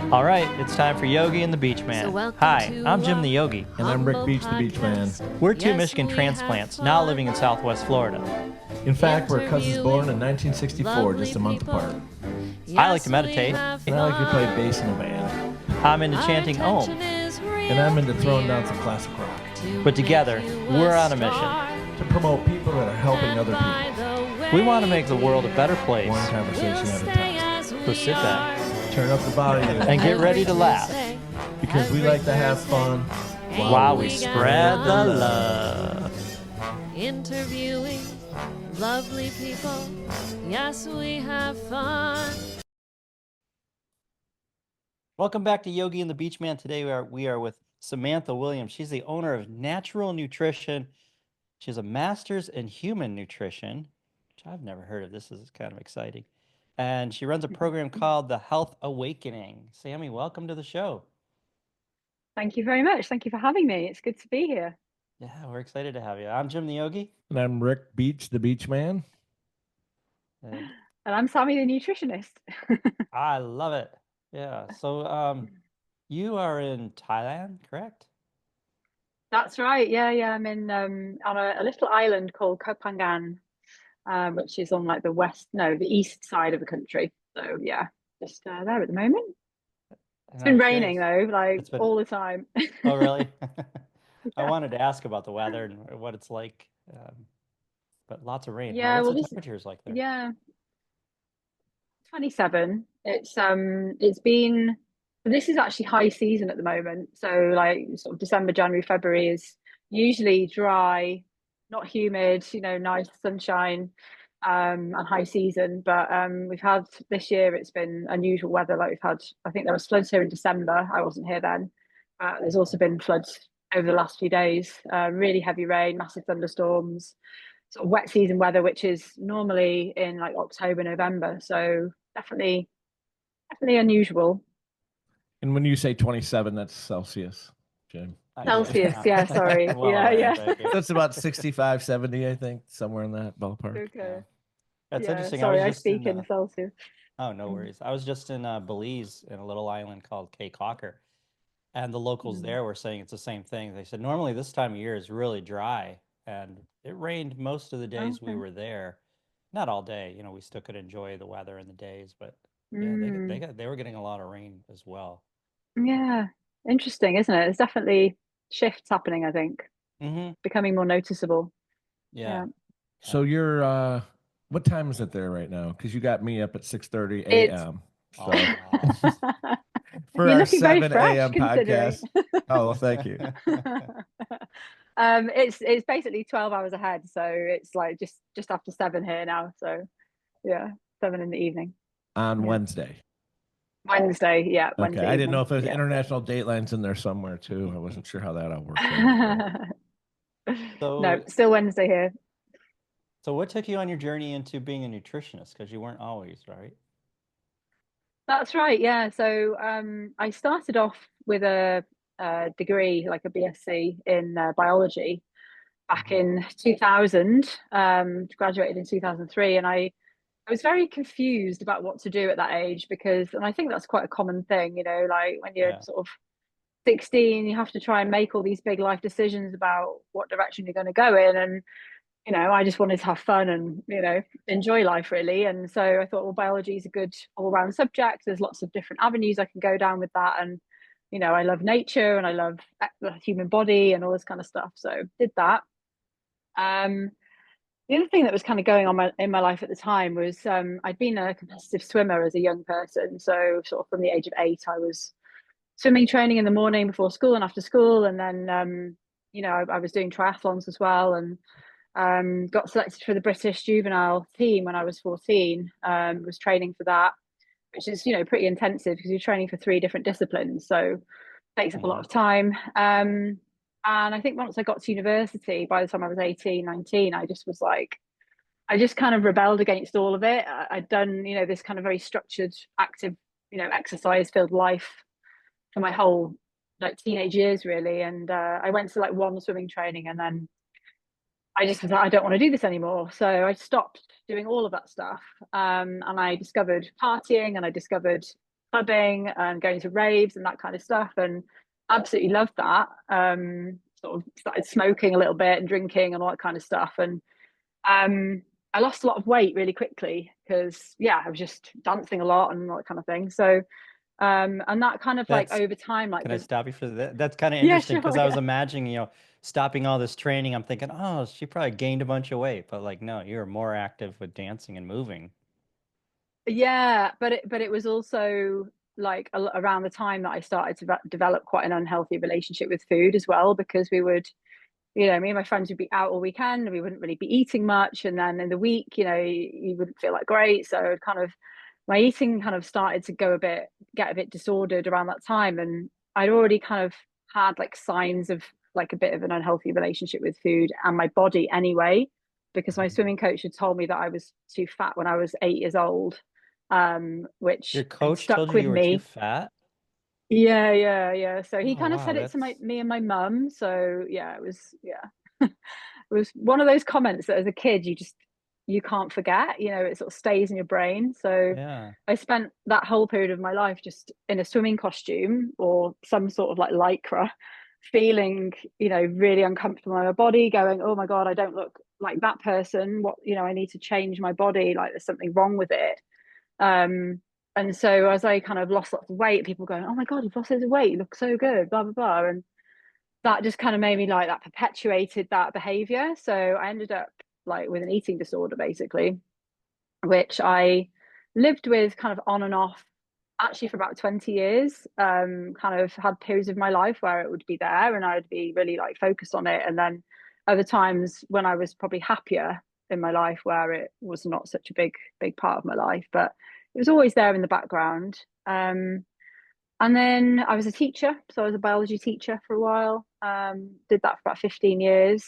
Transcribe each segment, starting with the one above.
All right, it's time for Yogi and the Beachman. Hi, I'm Jim the Yogi. And I'm Rick Beach the Beachman. We're two Michigan transplants now living in Southwest Florida. In fact, we're cousins born in 1964, just a month apart. I like to meditate. And I like to play bass in a band. I'm into chanting Om. And I'm into throwing down some classic rock. But together, we're on a mission. To promote people that are helping other people. We want to make the world a better place. One conversation at a time. So sit back Turn up the volume. and get ready to laugh Because we like to have fun while we spread the love. Interviewing lovely people, yes, we have fun. Welcome back to Yogi and the Beachman. Today we are with Samantha Williams. She's the owner of Natural Nutrition. She has a master's in human nutrition, which I've never heard of. This is kind of exciting. And she runs a program called The Health Awakening. Sammy, welcome to the show. Thank you very much. Thank you for having me. It's good to be here. Yeah, we're excited to have you. I'm Jim the Yogi. And I'm Rick Beach the Beachman. And And I'm Sammy the nutritionist. I love it. Yeah. So you are in Thailand, correct? That's right. Yeah. I'm in on a little island called Koh Phangan, which is on like the east side of the country. So yeah, just there at the moment. It's been raining though, like been... all the time. Oh, really? I Yeah. wanted to ask about the weather and what it's like, but lots of rain. Yeah, What's well, the temperatures like there? Yeah, 27. It's been. This is actually high season at the moment. So like sort of December, January, February is usually dry, not humid, nice sunshine, and high season. But we've had this year, it's been unusual weather. Like I think there was floods here in December. I wasn't here then. There's also been floods over the last few days. Really heavy rain, massive thunderstorms, sort of wet season weather, which is normally in like October, November. So definitely unusual. And when you say 27, that's Celsius, Jim. Celsius, yeah, sorry. Well, yeah. thank you. That's about 65, 70, I think, somewhere in that ballpark. Okay. That's Yeah, interesting. sorry, I I was just speak in Celsius. Oh, no worries. I was just in Belize in a little island called Cape Cocker, and the locals there were saying it's the same thing. They said normally this time of year is really dry, and it rained most of the days we were there. Not all day, we still could enjoy the weather in the days, but yeah, they were getting a lot of rain as well. Yeah, interesting, isn't it? There's definitely shifts happening, I think. Becoming more noticeable. Yeah. So you're what time is it there right now? Because you got me up at 6:30 a.m. So for You're our looking very 7 fresh, a.m. podcast. Oh, well, thank you. It's basically 12 hours ahead, so it's like just after 7 here now. So yeah, 7 in the evening. On Wednesday. Wednesday, yeah. Okay, Wednesday I didn't know if evening. there's international datelines in there somewhere too. I wasn't sure how that all worked. No, still Wednesday here. So what took you on your journey into being a nutritionist? Because you weren't always, right? That's right, yeah. So I started off with a degree, like a BSc in biology back in 2000, graduated in 2003, and I was very confused about what to do at that age and I think that's quite a common thing, like when you're sort of 16, you have to try and make all these big life decisions about what direction you're going to go in. And, I just wanted to have fun and, enjoy life really. And so I thought, well, biology is a good all round subject. There's lots of different avenues I can go down with that. And, I love nature and I love the human body and all this kind of stuff. So did that. The other thing that was kind of going on in my life at the time was I'd been a competitive swimmer as a young person. So sort of from the age of 8, I was swimming training in the morning before school and after school. And then, I was doing triathlons as well and got selected for the British juvenile team when I was 14, was training for that, which is, pretty intensive because you're training for 3 different disciplines. So takes up a lot of time. And I think once I got to university, by the time I was 18, 19, I just kind of rebelled against all of it. I'd done, this kind of very structured, active, exercise filled life for my whole like teenage years really. And I went to like one swimming training and then I just was like, I don't want to do this anymore. So I stopped doing all of that stuff. And I discovered partying and I discovered clubbing and going to raves and that kind of stuff, and absolutely loved that. Sort of started smoking a little bit and drinking and all that kind of stuff, and I lost a lot of weight really quickly because I was just dancing a lot and all that kind of thing. So and that kind of like That's over time, like Can I the stop you for that? That's kind of yeah, interesting sure, because I was yeah. imagining, stopping all this training. I'm thinking, oh, she probably gained a bunch of weight, but like, no, you're more active with dancing and moving. Yeah, but it was also like around the time that I started to develop quite an unhealthy relationship with food as well, because we would, me and my friends would be out all weekend and we wouldn't really be eating much, and then in the week, you wouldn't feel like great, so kind of my eating kind of started to get a bit disordered around that time, and I'd already kind of had like signs of like a bit of an unhealthy relationship with food and my body anyway, because my Mhm. swimming coach had told me that I was too fat when I was 8 years old, which Your had coach told stuck you with you were too me. fat? Yeah. So he Oh, kind of wow. said it to me and my mum. So yeah, it was it was one of those comments that as a kid you can't forget. It sort of stays in your brain. So Yeah. I spent that whole period of my life just in a swimming costume or some sort of like lycra, feeling really uncomfortable in my body, going, oh my god, I don't look like that person. What I need to change my body. Like there's something wrong with it. Um, and so as I kind of lost lots of weight, people going, "Oh my God, you've lost loads of weight, you look so good," blah blah blah. And that just kind of made me like that perpetuated that behavior. So I ended up like with an eating disorder basically, which I lived with kind of on and off actually for about 20 years. Kind of had periods of my life where it would be there and I'd be really like focused on it. And then other times when I was probably happier in my life where it was not such a big part of my life, but it was always there in the background. And then I was a teacher, so I was a biology teacher for a while. Did that for about 15 years,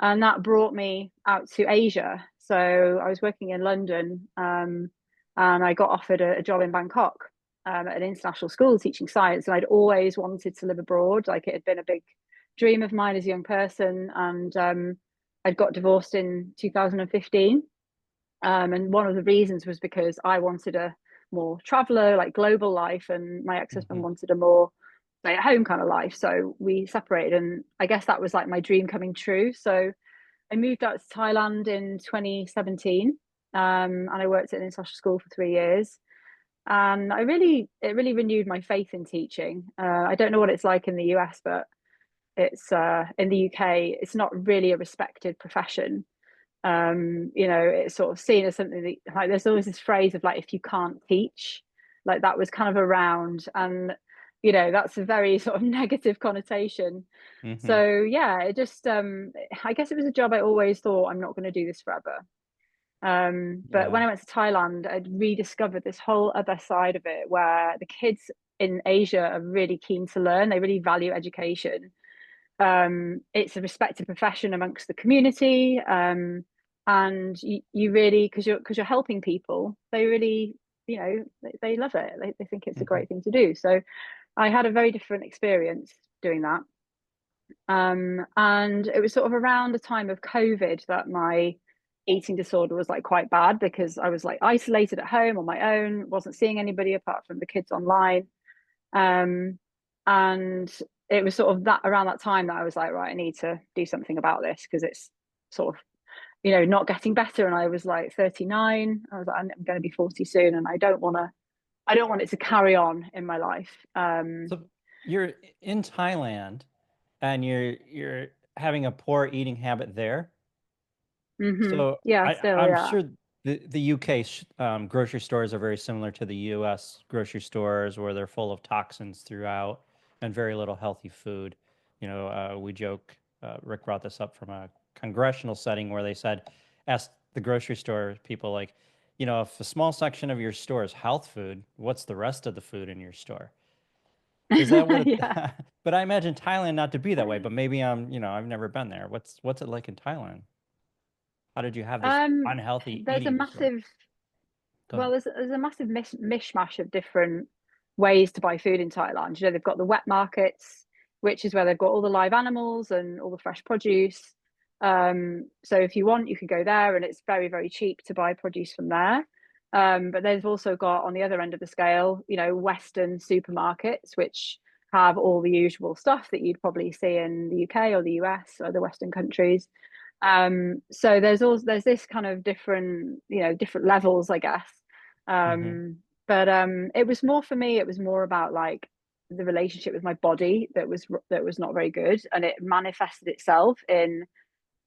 and that brought me out to Asia. So I was working in London, and I got offered a job in Bangkok at an international school teaching science. And I'd always wanted to live abroad; like it had been a big dream of mine as a young person. And I'd got divorced in 2015, and one of the reasons was because I wanted a more traveler, like global life, and my ex-husband Hmm. wanted a more stay at home kind of life. So we separated, and I guess that was like my dream coming true. So I moved out to Thailand in 2017, and I worked at an international school for 3 years. And it really renewed my faith in teaching. I don't know what it's like in the US, but it's in the UK, it's not really a respected profession. It's sort of seen as something that, like, there's always this phrase of like, if you can't teach, like that was kind of around, and that's a very sort of negative connotation. Hmm. So yeah, it just I guess it was a job I always thought I'm not going to do this forever. But when Yeah. I went to Thailand, I'd rediscovered this whole other side of it where the kids in Asia are really keen to learn, they really value education. It's a respected profession amongst the community, and you really, because you're helping people, they really they love it, they think it's a Hmm. great thing to do. So I had a very different experience doing that, and it was sort of around the time of COVID that my eating disorder was like quite bad, because I was like isolated at home on my own, wasn't seeing anybody apart from the kids online. um, and it was sort of that around that time that I was like, right, I need to do something about this, because it's sort of not getting better. And I was like 39. I was like, I'm going to be 40 soon, and I don't want it to carry on in my life. So you're in Thailand and you're having a poor eating habit there. So Yeah, I, still, I'm yeah. sure the UK grocery stores are very similar to the US grocery stores, where they're full of toxins throughout and very little healthy food. We joke, Rick brought this up from a congressional setting where they said, ask the grocery store people, like, if a small section of your store is health food, what's the rest of the food in your store? Is that what it, Yeah. but I imagine Thailand not to be that way, but maybe I've never been there. What's it like in Thailand? How did you have this um unhealthy there's a eating disorder? massive Go Well, ahead. there's a massive mishmash of different ways to buy food in Thailand. They've got the wet markets, which is where they've got all the live animals and all the fresh produce. So if you want, you can go there, and it's very, very cheap to buy produce from there. But they've also got on the other end of the scale, you know, Western supermarkets, which have all the usual stuff that you'd probably see in the UK or the US or the Western countries. So there's this kind of different, you know, different levels, I guess. Mm-hmm. But it was more for me, it was more about like the relationship with my body that was not very good, and it manifested itself in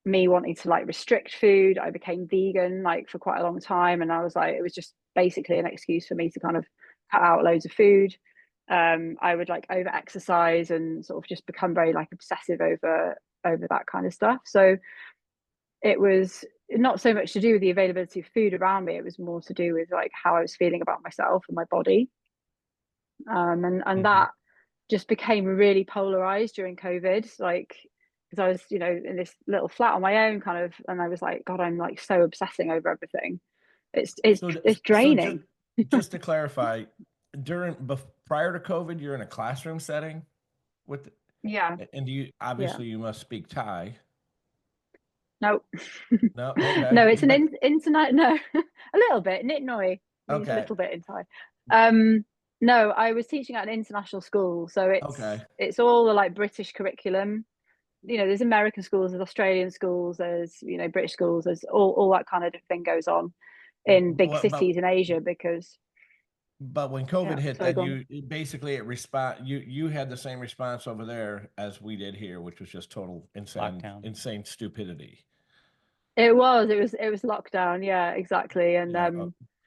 me wanting to like restrict food. I became vegan like for quite a long time, and I was like, it was just basically an excuse for me to kind of cut out loads of food. I would like over exercise and sort of just become very like obsessive over that kind of stuff. So it was not so much to do with the availability of food around me, it was more to do with like how I was feeling about myself and my body. And Mm-hmm. that just became really polarized during COVID, like because I was, you know, in this little flat on my own kind of, and I was like, God, I'm like so obsessing over everything. So, It's so draining. just to clarify, prior to COVID, you're in a classroom setting with, Yeah, and do you yeah. obviously you must speak Thai? No, No, okay, no, it's an but internet. No, a little bit. Nit noi means a okay, little bit in Thai. Um, no, I was teaching at an international school, so okay. it's all the like British curriculum. You know, there's American schools, there's Australian schools, there's, you know, British schools, there's all that kind of thing goes on in big But cities in Asia because but when COVID yeah, hit, sorry, then go on. basically you had the same response over there as we did here, which was just total Lockdown. insane stupidity. It was lockdown, yeah, exactly. And Yeah.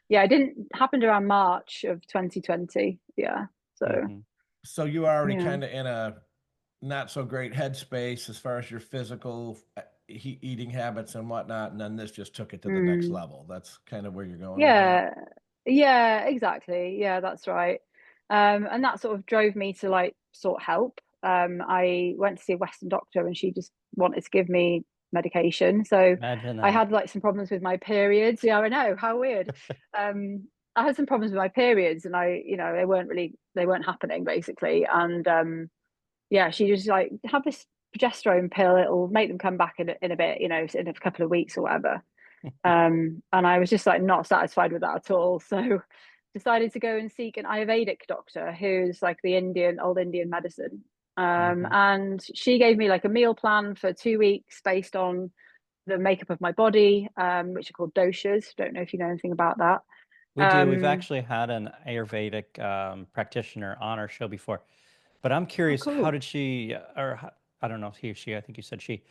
yeah, it didn't happened around March of 2020. Yeah. So Mm-hmm. So you are already yeah. kind of in a not so great headspace as far as your physical eating habits and whatnot, and then this just took it to the next Mm. level. That's kind of where you're going with that. Yeah. Yeah, exactly. Yeah, that's right. And that sort of drove me to like sort help. I went to see a Western doctor and she just wanted to give me medication. So Imagine I that. had like some problems with my periods. Yeah, I know, how weird. I had some problems with my periods and you know, they weren't happening basically. And yeah, she just like have this progesterone pill, it'll make them come back in a bit, you know, in a couple of weeks or whatever. And I was just like not satisfied with that at all. So decided to go and seek an Ayurvedic doctor who's like the old Indian medicine. Mm-hmm. And she gave me like a meal plan for 2 weeks based on the makeup of my body, which are called doshas. Don't know if you know anything about that. We do. We've Um, actually had an Ayurvedic practitioner on our show before, but I'm oh, curious, how cool. did she, I don't know if he or she, I think you said she,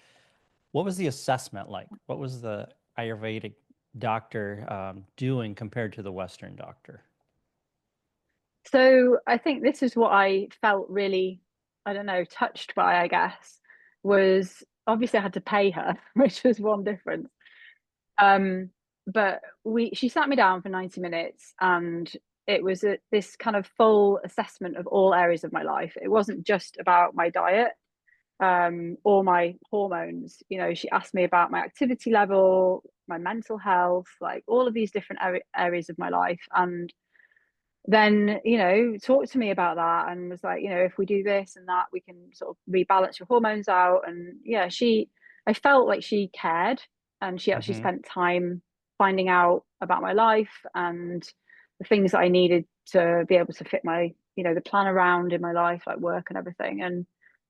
what was the assessment like? What was the Ayurvedic doctor doing compared to the Western doctor? So I think this is what I felt really, I don't know, touched by, I guess, was obviously I had to pay her, which was one difference. Um, but she sat me down for 90 minutes and it was this kind of full assessment of all areas of my life. It wasn't just about my diet or my hormones. You know, she asked me about my activity level, my mental health, like all of these different areas of my life. And then, you know, talked to me about that and was like, you know, if we do this and that, we can sort of rebalance your hormones out. And yeah, I felt like she cared and she actually Mm-hmm. spent time finding out about my life and the things that I needed to be able to fit my, you know, the plan around in my life, like work and everything. And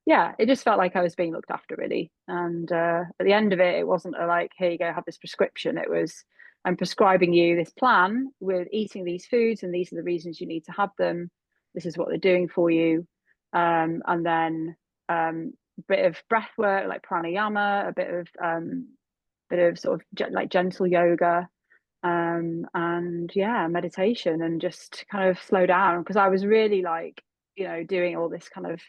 yeah, it just felt like I was being looked after really. And at the end of it, it wasn't a like, here you go, have this prescription. It was, I'm prescribing you this plan with eating these foods, and these are the reasons you need to have them. This is what they're doing for you. And then a bit of breath work like pranayama, a bit of sort of like gentle yoga, and yeah, meditation, and just kind of slow down because I was really like, you know, doing all this kind of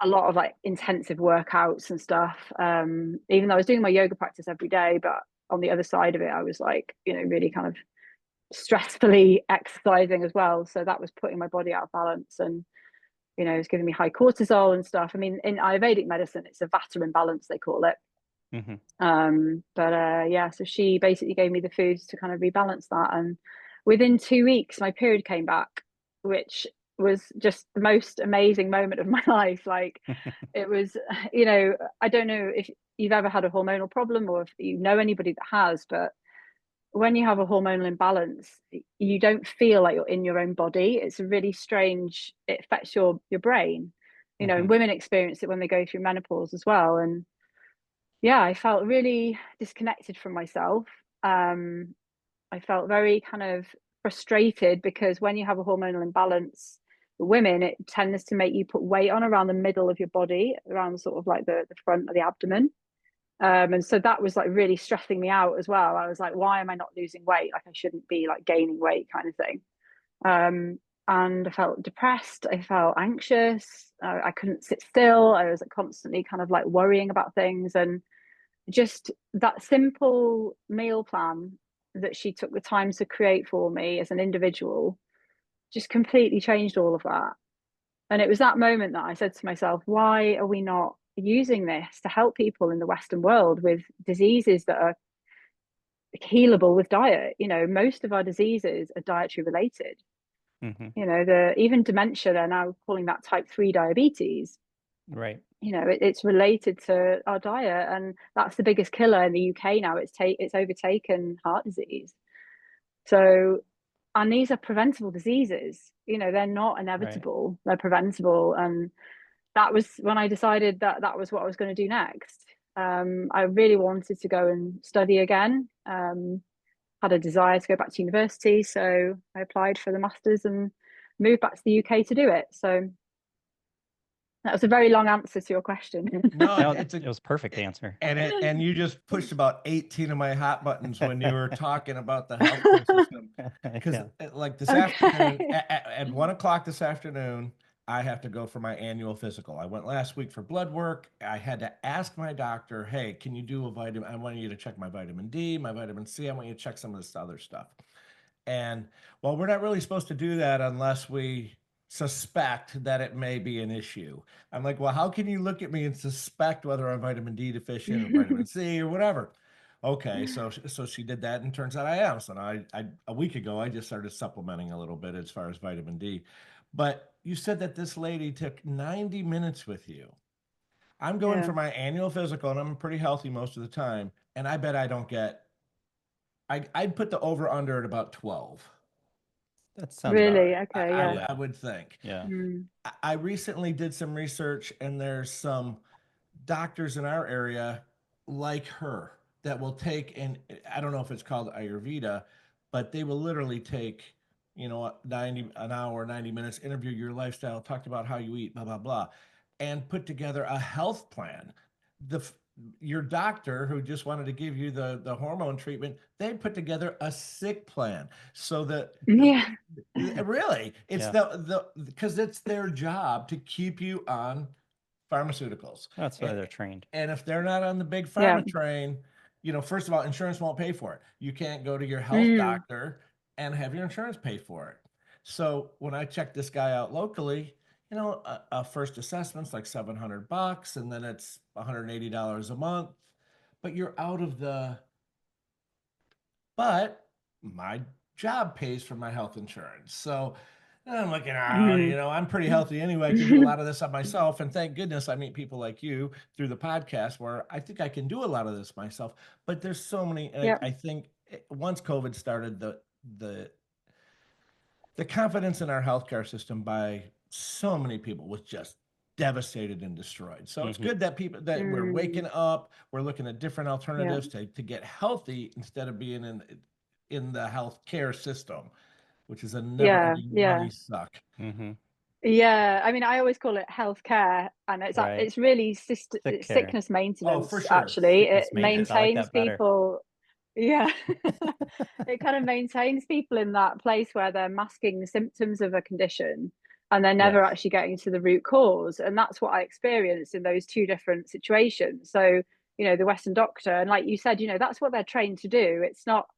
a lot of like intensive workouts and stuff. Even though I was doing my yoga practice every day, but on the other side of it, I was like, you know, really kind of stressfully exercising as well. So that was putting my body out of balance and, you know, it's giving me high cortisol and stuff. I mean, in Ayurvedic medicine, it's a vata imbalance, they call it. Mm-hmm. But yeah, so she basically gave me the foods to kind of rebalance that. And within 2 weeks, my period came back, which was just the most amazing moment of my life. Like it was, you know, I don't know if you've ever had a hormonal problem or if you know anybody that has, but when you have a hormonal imbalance, you don't feel like you're in your own body. It's a really strange, it affects your brain, you know, and Mm-hmm. women experience it when they go through menopause as well. And yeah, I felt really disconnected from myself. I felt very kind of frustrated because when you have a hormonal imbalance, for women, it tends to make you put weight on around the middle of your body, around sort of like the front of the abdomen. And so that was like really stressing me out as well. I was like, why am I not losing weight? Like I shouldn't be like gaining weight kind of thing. And I felt depressed. I felt anxious. I couldn't sit still. I was like, constantly kind of like worrying about things. And just that simple meal plan that she took the time to create for me as an individual just completely changed all of that. And it was that moment that I said to myself, why are we not using this to help people in the Western world with diseases that are healable with diet? You know, most of our diseases are dietary related. Mm-hmm. You know, even dementia, they're now calling that type 3 diabetes. Right. You know, it's related to our diet, and that's the biggest killer in the UK now. It's overtaken heart disease. So, and these are preventable diseases. You know, they're not Right. inevitable, they're preventable. And that was when I decided that that was what I was going to do next. I really wanted to go and study again. Had a desire to go back to university, so I applied for the masters and moved back to the UK to do it. So that was a very long answer to your question. No, No, it's it was a perfect answer. and you just pushed about 18 of my hot buttons when you were talking about the healthcare system. Because Yeah. like this afternoon Okay. at 1 o'clock this afternoon, I have to go for my annual physical. I went last week for blood work. I had to ask my doctor, hey, can you do a vitamin? I want you to check my vitamin D, my vitamin C. I want you to check some of this other stuff. And well, we're not really supposed to do that unless we suspect that it may be an issue. I'm like, well, how can you look at me and suspect whether I'm vitamin D deficient or vitamin C or whatever? Okay, so she did that, and turns out I am. So now I a week ago I just started supplementing a little bit as far as vitamin D. But you said that this lady took 90 minutes with you. I'm going Yeah. for my annual physical, and I'm pretty healthy most of the time. And I bet I don't get. I'd put the over under at about 12. That sounds about Really? right. Okay. Yeah. Yeah. I would think. Yeah. Mm. I recently did some research, and there's some doctors in our area like her that will take, and I don't know if it's called Ayurveda, but they will literally take, 90 an hour, 90 minutes, interview your lifestyle, talk about how you eat, blah blah blah, and put together a health plan. The your doctor who just wanted to give you the hormone treatment, they put together a sick plan so that Yeah. really it's Yeah. the because it's their job to keep you on pharmaceuticals. That's why And, they're trained. and if they're not on the big Yeah. pharma train, first of all, insurance won't pay for it. You can't go to your health Mm. doctor and have your insurance pay for it. So when I checked this guy out locally, a first assessment's like $700, and then it's $180 a month. But you're out of but my job pays for my health insurance. So I'm looking around, Mm. I'm pretty healthy anyway. I can do a lot of this on myself. And thank goodness I meet people like you through the podcast where I think I can do a lot of this myself. But there's so many, and Yeah. I think once COVID started, the the confidence in our healthcare system by so many people was just devastated and destroyed. So it's Mm-hmm. good that we're waking Mm. up, we're looking at different Yeah. alternatives to get healthy instead of being in the healthcare system, which is a Yeah. never-ending Yeah. money suck. Mm-hmm. Yeah. I mean, I always call it healthcare, and Right. it's really Sick it's care. sickness Oh, for maintenance. sure. Actually, it Sickness maintenance. I like maintains that better. people. Yeah. It kind of maintains people in that place where they're masking the symptoms of a condition and they're never Yes. actually getting to the root cause. And that's what I experienced in those two different situations. So, the Western doctor, and like you said, that's what they're trained to do. It's not,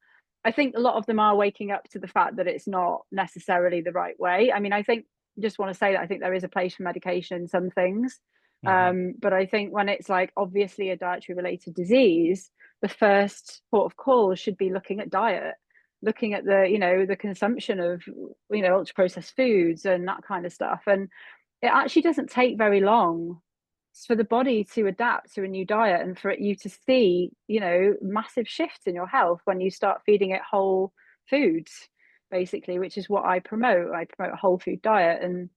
I think a lot of them are waking up to the fact that it's not necessarily the right way. I mean, I think, just want to say that I think there is a place for medication in some things. Mm-hmm. But I think when it's like obviously a dietary related disease, the first port of call should be looking at diet, looking at the consumption of ultra processed foods and that kind of stuff. And it actually doesn't take very long for the body to adapt to a new diet, and for you to see, you know, massive shifts in your health when you start feeding it whole foods, basically, which is what I promote. I promote a whole food diet. And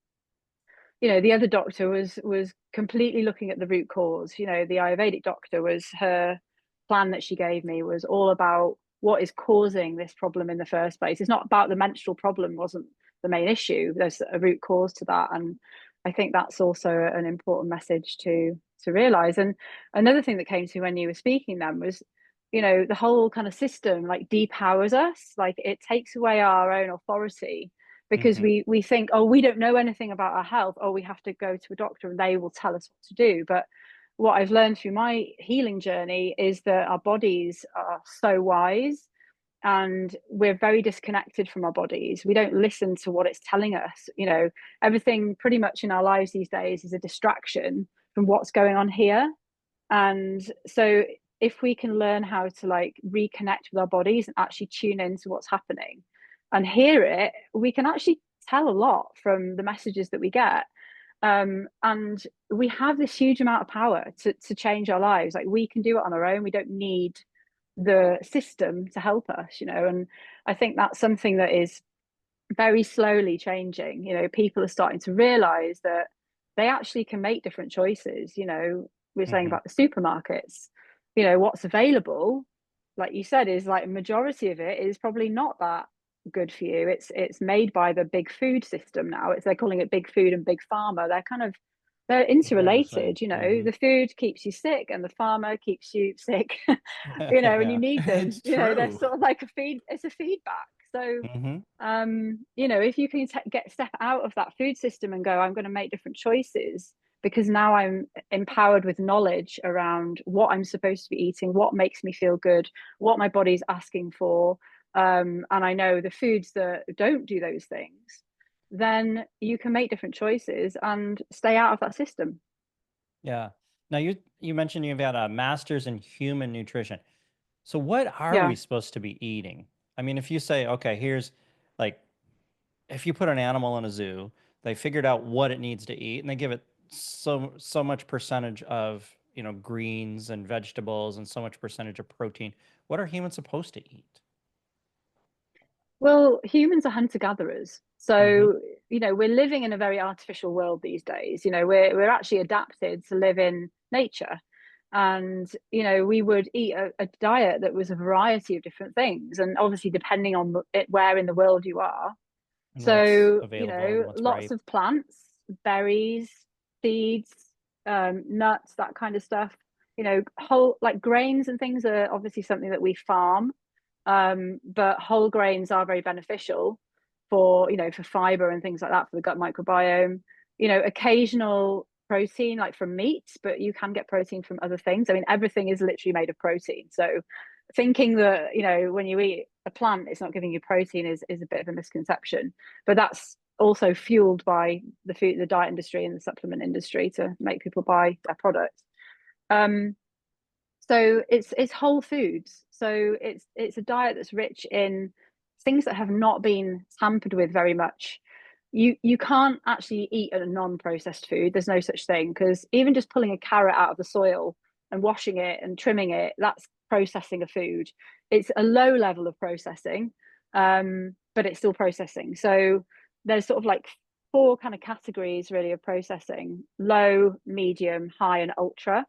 you know, the other doctor was completely looking at the root cause. You know, the Ayurvedic doctor, was her plan that she gave me was all about what is causing this problem in the first place. It's not about the menstrual problem, wasn't the main issue. There's a root cause to that. And I think that's also an important message to realize. And another thing that came to me when you were speaking then was, you know, the whole kind of system like depowers us, like it takes away our own authority, because we think, oh, we don't know anything about our health, oh, we have to go to a doctor and they will tell us what to do. But what I've learned through my healing journey is that our bodies are so wise, and we're very disconnected from our bodies. We don't listen to what it's telling us. You know, everything pretty much in our lives these days is a distraction from what's going on here. And so if we can learn how to like reconnect with our bodies and actually tune into what's happening and hear it, we can actually tell a lot from the messages that we get. And we have this huge amount of power to change our lives. Like, we can do it on our own. We don't need the system to help us, you know. And I think that's something that is very slowly changing. You know, people are starting to realize that they actually can make different choices. You know, we're saying about the supermarkets, you know, what's available, like you said, is like a majority of it is probably not that good for you. It's made by the big food system now. They're calling it big food and big pharma. They're interrelated. You know, the food keeps you sick and the farmer keeps you sick. You know, and you Yeah. need them. It's You know, they're true. sort of like it's a feedback. So you know, if you can step out of that food system and go, I'm going to make different choices, because now I'm empowered with knowledge around what I'm supposed to be eating, what makes me feel good, what my body's asking for, and I know the foods that don't do those things, then you can make different choices and stay out of that system. Yeah. Now you mentioned you've got a master's in human nutrition. So what are Yeah. we supposed to be eating? I mean, if you say, okay, here's like, if you put an animal in a zoo, they figured out what it needs to eat and they give it so much percentage of, you know, greens and vegetables and so much percentage of protein. What are humans supposed to eat? Well, humans are hunter-gatherers. So, you know, we're living in a very artificial world these days. You know, we're actually adapted to live in nature. And, you know, we would eat a diet that was a variety of different things. And obviously, depending on where in the world you are. And what's So, you available and know, what's lots ripe. of plants, berries, seeds, nuts, that kind of stuff. You know, whole like grains and things are obviously something that we farm, but whole grains are very beneficial for, you know, for fiber and things like that, for the gut microbiome. You know, occasional protein like from meat, but you can get protein from other things. I mean, everything is literally made of protein. So thinking that, you know, when you eat a plant it's not giving you protein is a bit of a misconception. But that's also fueled by the diet industry and the supplement industry to make people buy their products. So it's whole foods. So it's a diet that's rich in things that have not been tampered with very much. You can't actually eat a non-processed food. There's no such thing, because even just pulling a carrot out of the soil and washing it and trimming it, that's processing a food. It's a low level of processing, but it's still processing. So there's sort of like four kind of categories really of processing: low, medium, high, and ultra.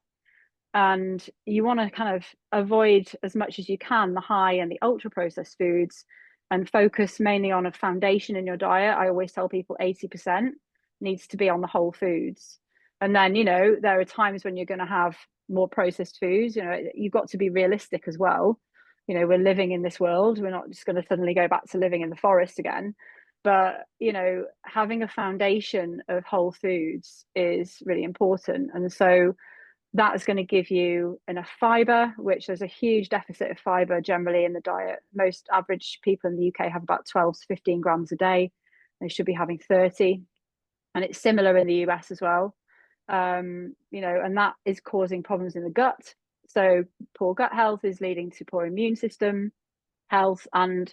And you want to kind of avoid as much as you can the high and the ultra processed foods, and focus mainly on a foundation in your diet. I always tell people 80% needs to be on the whole foods. And then, you know, there are times when you're going to have more processed foods. You know, you've got to be realistic as well. You know, we're living in this world. We're not just going to suddenly go back to living in the forest again. But, you know, having a foundation of whole foods is really important. And so that is going to give you enough fiber, which there's a huge deficit of fiber generally in the diet. Most average people in the UK have about 12 to 15 grams a day. They should be having 30. And it's similar in the US as well. You know, and that is causing problems in the gut. So poor gut health is leading to poor immune system health, and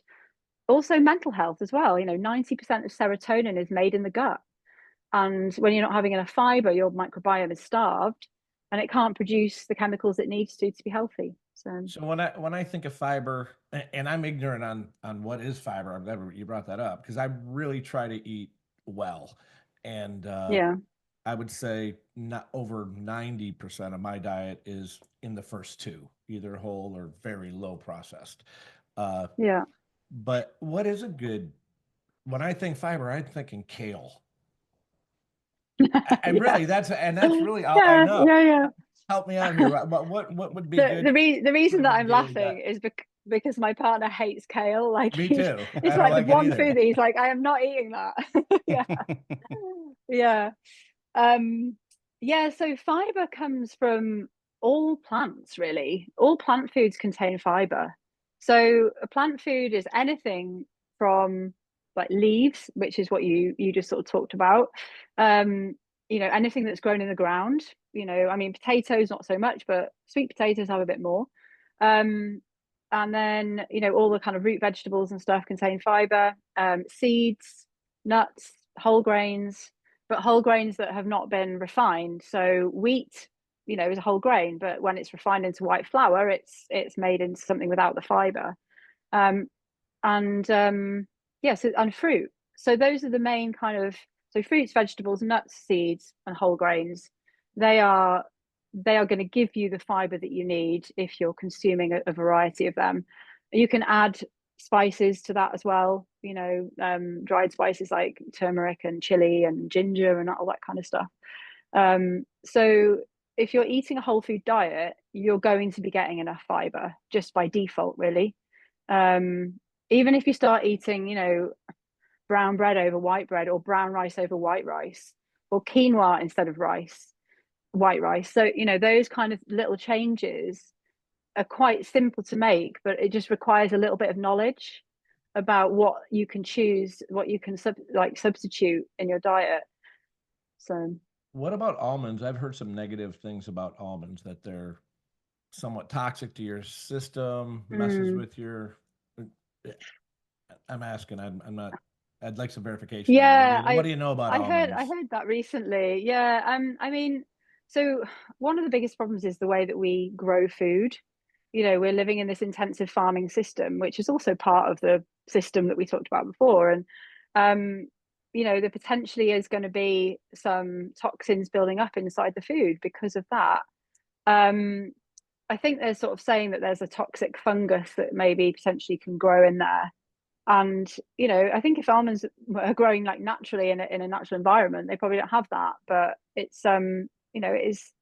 also mental health as well. You know, 90% of serotonin is made in the gut. And when you're not having enough fiber, your microbiome is starved and it can't produce the chemicals it needs to be healthy. So when I think of fiber, and I'm ignorant on what is fiber, I'm glad you brought that up because I really try to eat well, and yeah, I would say not over 90% of my diet is in the first two, either whole or very low processed. Uh, yeah. but what is a good, when I think fiber, I'm thinking kale. I Yeah. really, that's really all I Yeah, know. yeah, yeah. Help me out here. What would be The good the, re- the put reason in that my I'm daily diet? laughing is because my partner hates kale. Like Me too. it's I don't like the like it one either. food that he's like, I am not eating that. Yeah, yeah. Um, yeah, so fiber comes from all plants, really. All plant foods contain fiber. So a plant food is anything from like leaves, which is what you just sort of talked about. Um, anything that's grown in the ground. I mean, potatoes not so much, but sweet potatoes have a bit more. Um, and then all the kind of root vegetables and stuff contain fiber. Seeds, nuts, whole grains, but whole grains that have not been refined. So wheat, is a whole grain, but when it's refined into white flour, it's made into something without the fiber. Um, and yeah, so and fruit. So those are the main kind of fruits, vegetables, nuts, seeds, and whole grains. They are going to give you the fiber that you need if you're consuming a variety of them. You can add spices to that as well. Dried spices like turmeric and chili and ginger and all that kind of stuff. So if you're eating a whole food diet, you're going to be getting enough fiber just by default, really. Um, Even if you start eating, brown bread over white bread or brown rice over white rice or quinoa instead of white rice. So, those kind of little changes are quite simple to make, but it just requires a little bit of knowledge about what you can choose, what you can substitute in your diet. So, What about almonds? I've heard some negative things about almonds that they're somewhat toxic to your system, messes mm, with your. I'm asking. I'm not. I'd like some verification on that. yeah, What do you know about I almonds? heard that recently. Yeah, I mean, so one of the biggest problems is the way that we grow food. We're living in this intensive farming system, which is also part of the system that we talked about before. And um, there potentially is going to be some toxins building up inside the food because of that. Um, I think they're sort of saying that there's a toxic fungus that maybe potentially can grow in there. And I think if almonds are growing like naturally in a natural environment, they probably don't have that. But it's it is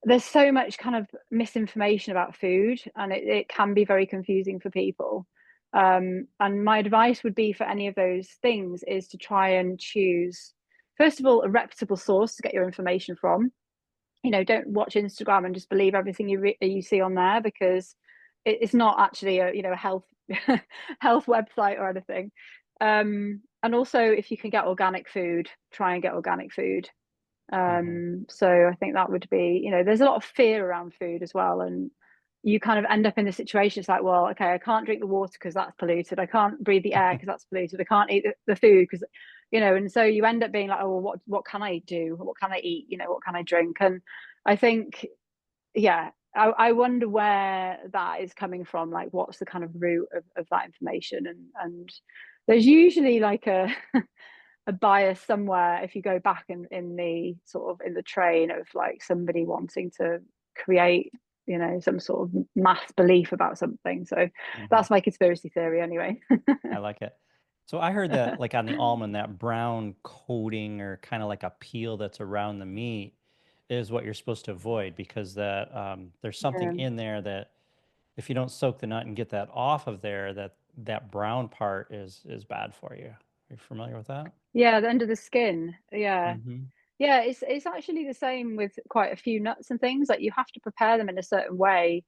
there's so much kind of misinformation about food, and it can be very confusing for people. And my advice would be for any of those things is to try and choose, first of all, a reputable source to get your information from. Don't watch Instagram and just believe everything you see on there, because it's not actually a health health website or anything. And also, if you can get organic food, try and get organic food. Mhm. So I think that would be, there's a lot of fear around food as well, and you kind of end up in the situation. It's like, well, okay, I can't drink the water because that's polluted. I can't breathe the air because that's polluted. I can't eat the food because, and so you end up being like, oh, well, what can I do? What can I eat? What can I drink? And I think, yeah, I wonder where that is coming from. Like, what's the kind of root of that information? And there's usually like a a bias somewhere if you go back in the sort of in the train of like somebody wanting to create some sort of mass belief about something. So Mhm. that's my conspiracy theory anyway. I like it. So I heard that like on the almond, that brown coating or kind of like a peel that's around the meat is what you're supposed to avoid, because that there's something Yeah, in there that if you don't soak the nut and get that off of there, that brown part is bad for you. Are you familiar with that? yeah, the under the skin. Yeah. Hmm. Yeah, it's actually the same with quite a few nuts and things. Like, you have to prepare them in a certain way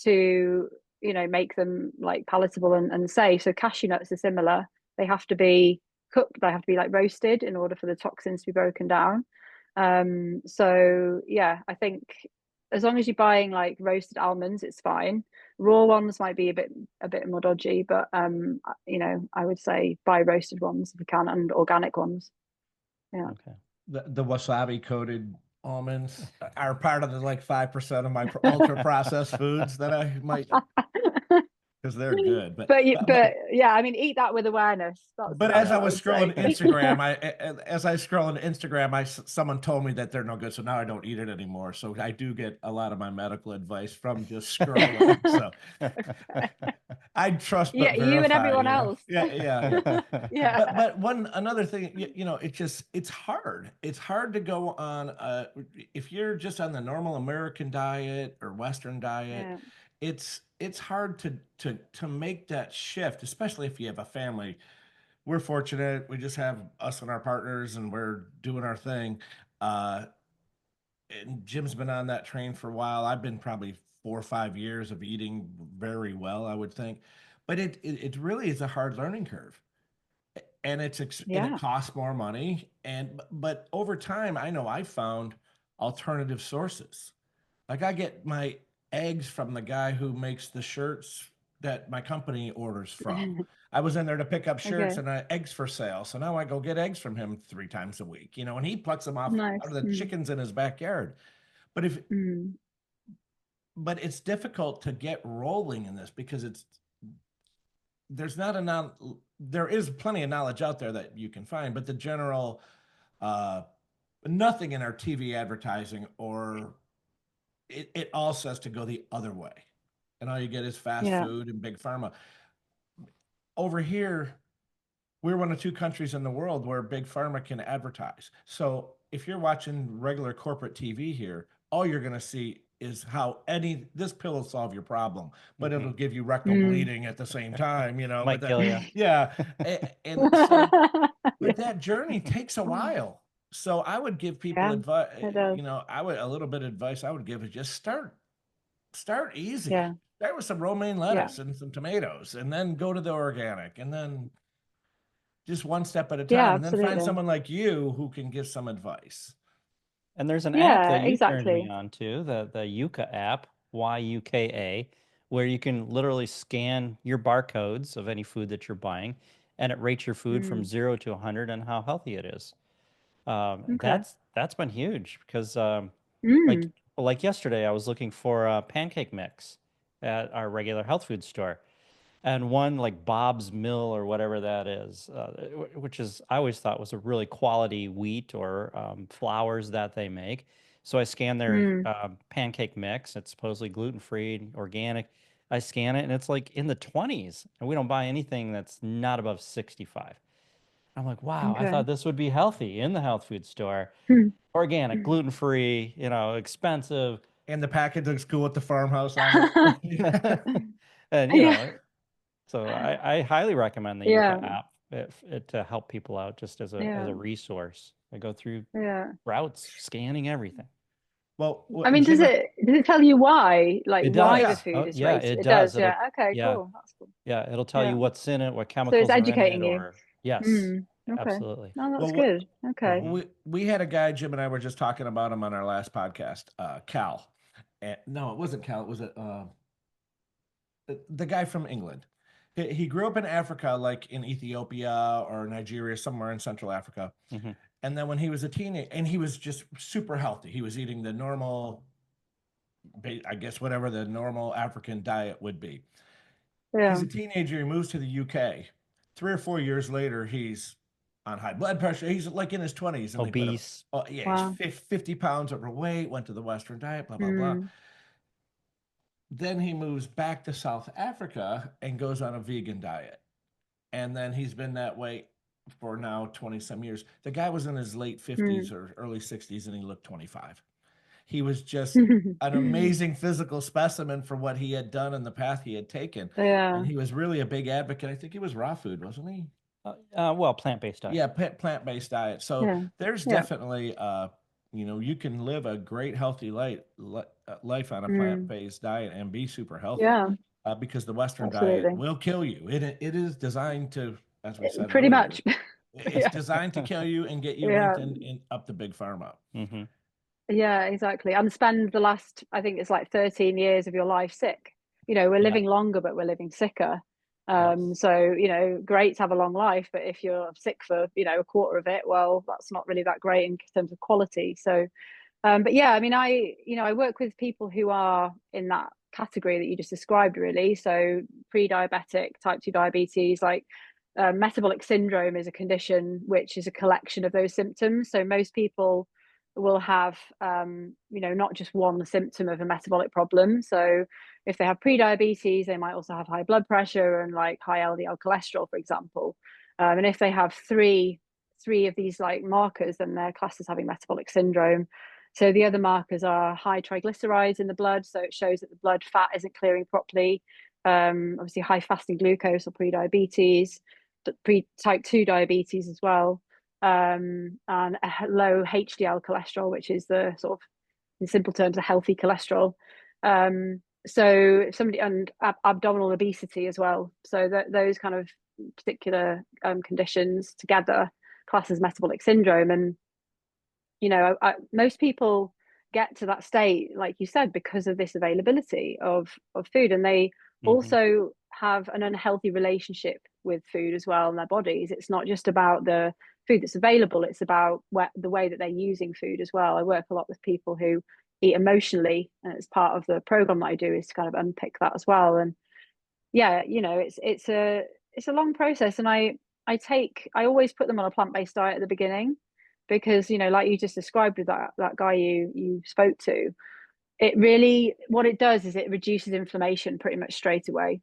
to, make them like palatable and safe. So cashew nuts are similar. They have to be cooked, they have to be like roasted in order for the toxins to be broken down. So yeah, I think as long as you're buying like roasted almonds, it's fine. Raw ones might be a bit more dodgy, but I would say buy roasted ones if you can, and organic ones. Yeah. Okay. The wasabi coated almonds are part of the like 5% of my ultra processed foods that I might, because they're good. But yeah, I mean, eat that with awareness. But That's as I what I was would say. scrolling Instagram, as I scroll on Instagram, someone told me that they're no good, so now I don't eat it anymore. So I do get a lot of my medical advice from just scrolling. So I trust but Yeah, you and verify, everyone you know. else. Yeah. Yeah. But another thing, it's hard. It's hard to go on if you're just on the normal American diet or Western diet, Yeah. it's hard to make that shift, especially if you have a family. We're fortunate. We just have us and our partners, and we're doing our thing. Uh, and Jim's been on that train for a while. I've been probably 4 or 5 years of eating very well, I would think. But it really is a hard learning curve, and and it Yeah. costs more money. But over time, I know I found alternative sources. Like I get my eggs from the guy who makes the shirts that my company orders from. I was in there to pick up shirts Okay. and eggs for sale. So now I go get eggs from him 3 times a week, and he plucks them off Nice. out of the chickens in his backyard. But Mm. but it's difficult to get rolling in this because there's not enough, there is plenty of knowledge out there that you can find, but the general uh nothing in our TV advertising or it all says to go the other way. And all you get is fast Yeah. food and big pharma. Over here, we're one of 2 countries in the world where big pharma can advertise. So if you're watching regular corporate TV here, all you're going to see is how this pill will solve your problem, but it'll give you rectal Mm. bleeding at the same time, Might kill you. yeah. And so, but that journey takes a while. So I would give people Yeah, advice, it does. a little bit of advice I would give is just start easy. Yeah. Start with some romaine lettuce and some tomatoes, and then go to the organic, and then just one step at a Yeah, time, and then find absolutely. someone like you who can give some advice. And there's an app Yeah, that you turned me exactly. on to, the Yuka app, Yuka, where you can literally scan your barcodes of any food that you're buying, and it rates your food from Mm. 0 to 100 and how healthy it is. Okay. That's been huge because like Mm. like yesterday, I was looking for a pancake mix at our regular health food store, and one like Bob's Mill or whatever that is, which is I always thought was a really quality wheat or flours that they make. So I scanned their Mm. pancake mix. It's supposedly gluten-free, organic. I scan it, and it's like in the 20s, and we don't buy anything that's not above 65. I'm like, wow, I Okay. thought this would be healthy in the health food store. Mm. Organic, gluten-free, expensive. And the package looks cool with the farmhouse on it. And Yeah. so I highly recommend the Yeah. Yuka app to help people out just as Yeah. a resource. I go through Yeah. routes, scanning everything. Well, I mean, Jim, does it tell you why? Like It why the does. yeah. food Oh, is yeah, rated? it It does. does, yeah. Okay, Yeah, cool. That's cool. yeah, it'll tell you Yeah. what's in it, what So it's chemicals are in it, educating you. or yes, Mm. Okay. absolutely. No, that's Well, good. Okay. Mhm. we had a guy, Jim and I were just talking about him on our last podcast, Cal. And no, it wasn't Cal. It was the guy from England. He grew up in Africa, like in Ethiopia or Nigeria, somewhere in Central Africa. Mhm. And then when he was a teenager, and he was just super healthy. He was eating the normal, I guess, whatever the normal African diet would be. Yeah. He's a teenager. He moves to the UK. 3 or 4 years later, he's on high blood pressure. He's like in his 20s, and they put him. Obese. Oh yeah, Wow. he's 50 pounds overweight. Went to the Western diet. Blah blah blah. Mm. Then he moves back to South Africa and goes on a vegan diet. And then he's been that way for now 20 some years. The guy was in his late 50s Mm. or early 60s, and he looked 25. He was just an amazing physical specimen for what he had done and the path he had taken. Yeah. And he was really a big advocate. I think he was raw food, wasn't he? Well, plant-based diet. Yeah, plant-based diet. So Yeah. there's Yeah. definitely you can live a great healthy life on a Mm. plant-based diet and be super healthy. Yeah. Because the Western diet Absolutely. will kill you. It is designed to, as we said Pretty earlier, much. it's Yeah. designed to kill you and get you Yeah. linked in up the big pharma. Mm-hmm. Yeah, exactly. And spend the last, I think it's like 13 years of your life sick. We're Yeah. living longer, but we're living sicker. Yes. So, great to have a long life, but if you're sick for, a quarter of it, well, that's not really that great in terms of quality. So, but yeah, I mean, I work with people who are in that category that you just described, really. So pre-diabetic, type 2 diabetes, like metabolic syndrome is a condition which is a collection of those symptoms. So most people will have, not just one symptom of a metabolic problem. So if they have pre-diabetes, they might also have high blood pressure and like high LDL cholesterol, for example. And if they have three of these like markers, then they're classed as having metabolic syndrome. So the other markers are high triglycerides in the blood. So it shows that the blood fat isn't clearing properly. Obviously high fasting glucose or pre-diabetes, but type 2 diabetes as well. And a low HDL cholesterol, which is the sort of, in simple terms, a healthy cholesterol. So somebody, and abdominal obesity as well. So those kind of particular conditions together class as metabolic syndrome. And most people get to that state, like you said, because of this availability of food, and they also have an unhealthy relationship with food as well in their bodies. It's not just about the food that's available, it's about the way that they're using food as well. I work a lot with people who eat emotionally, and it's part of the program that I do is to kind of unpick that as well. And yeah, it's a long process, and I always put them on a plant-based diet at the beginning, because like you just described with that guy you spoke to, it really, what it does is it reduces inflammation pretty much straight away.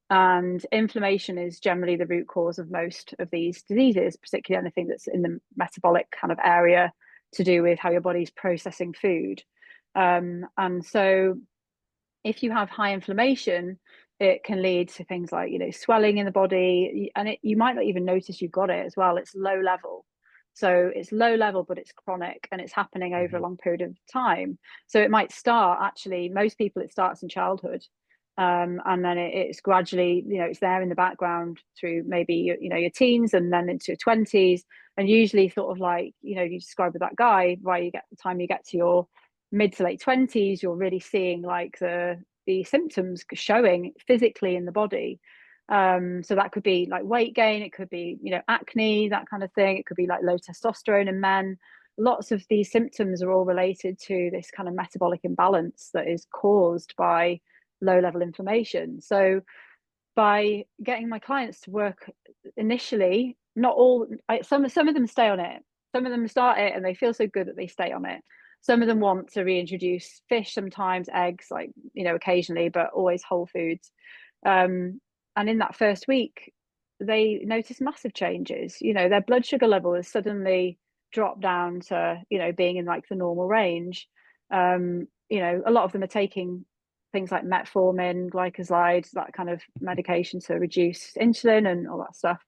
And inflammation is generally the root cause of most of these diseases, particularly anything that's in the metabolic kind of area to do with how your body's processing food. And so if you have high inflammation, it can lead to things like swelling in the body, and you might not even notice you've got it as well. It's low level, so it's low level, but it's chronic, and it's happening over a long period of time. So it might start, actually, most people, it starts in childhood, and then it's gradually, it's there in the background through maybe your teens and then into your 20s, and usually sort of like you described with that guy, by the time you get to your mid to late 20s, you're really seeing like the symptoms showing physically in the body. So that could be like weight gain, it could be acne, that kind of thing, it could be like low testosterone in men. Lots of these symptoms are all related to this kind of metabolic imbalance that is caused by low level inflammation. So by getting my clients to work initially, not all, some of them stay on it, some of them start it and they feel so good that they stay on it. Some of them want to reintroduce fish, sometimes eggs, like occasionally, but always whole foods. And in that first week, they notice massive changes. Their blood sugar level is suddenly dropped down to being in like the normal range. A lot of them are taking things like metformin, glycoside, that kind of medication to reduce insulin and all that stuff.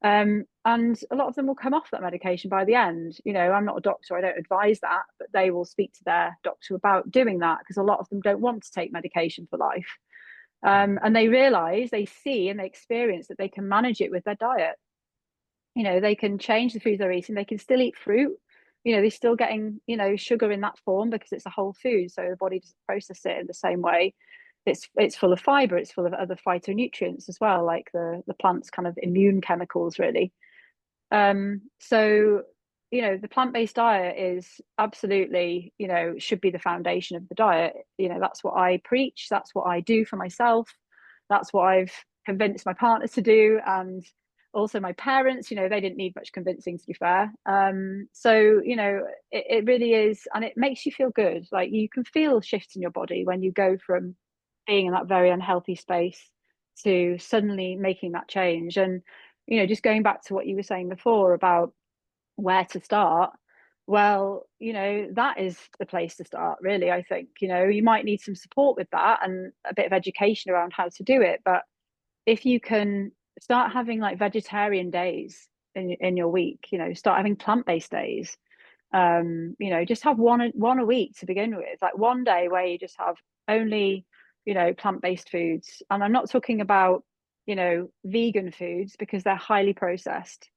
And a lot of them will come off that medication by the end. I'm not a doctor, I don't advise that, but they will speak to their doctor about doing that, because a lot of them don't want to take medication for life. And they realize, they see and they experience that they can manage it with their diet. They can change the foods they're eating, they can still eat fruit. They're still getting sugar in that form because it's a whole food, so the body doesn't process it in the same way. It's full of fiber, it's full of other phytonutrients as well, like the plant's kind of immune chemicals, really. So the plant-based diet is absolutely, should be the foundation of the diet. That's what I preach, that's what I do for myself, that's what I've convinced my partners to do, and also my parents. They didn't need much convincing, to be fair. So it really is, and it makes you feel good. Like, you can feel shifts in your body when you go from being in that very unhealthy space to suddenly making that change. And just going back to what you were saying before about where to start, well, that is the place to start, really. I think you might need some support with that and a bit of education around how to do it, but if you can start having like vegetarian days in your week, start having plant-based days, just have one a week to begin with, like one day where you just have only plant-based foods. And I'm not talking about vegan foods, because they're highly processed.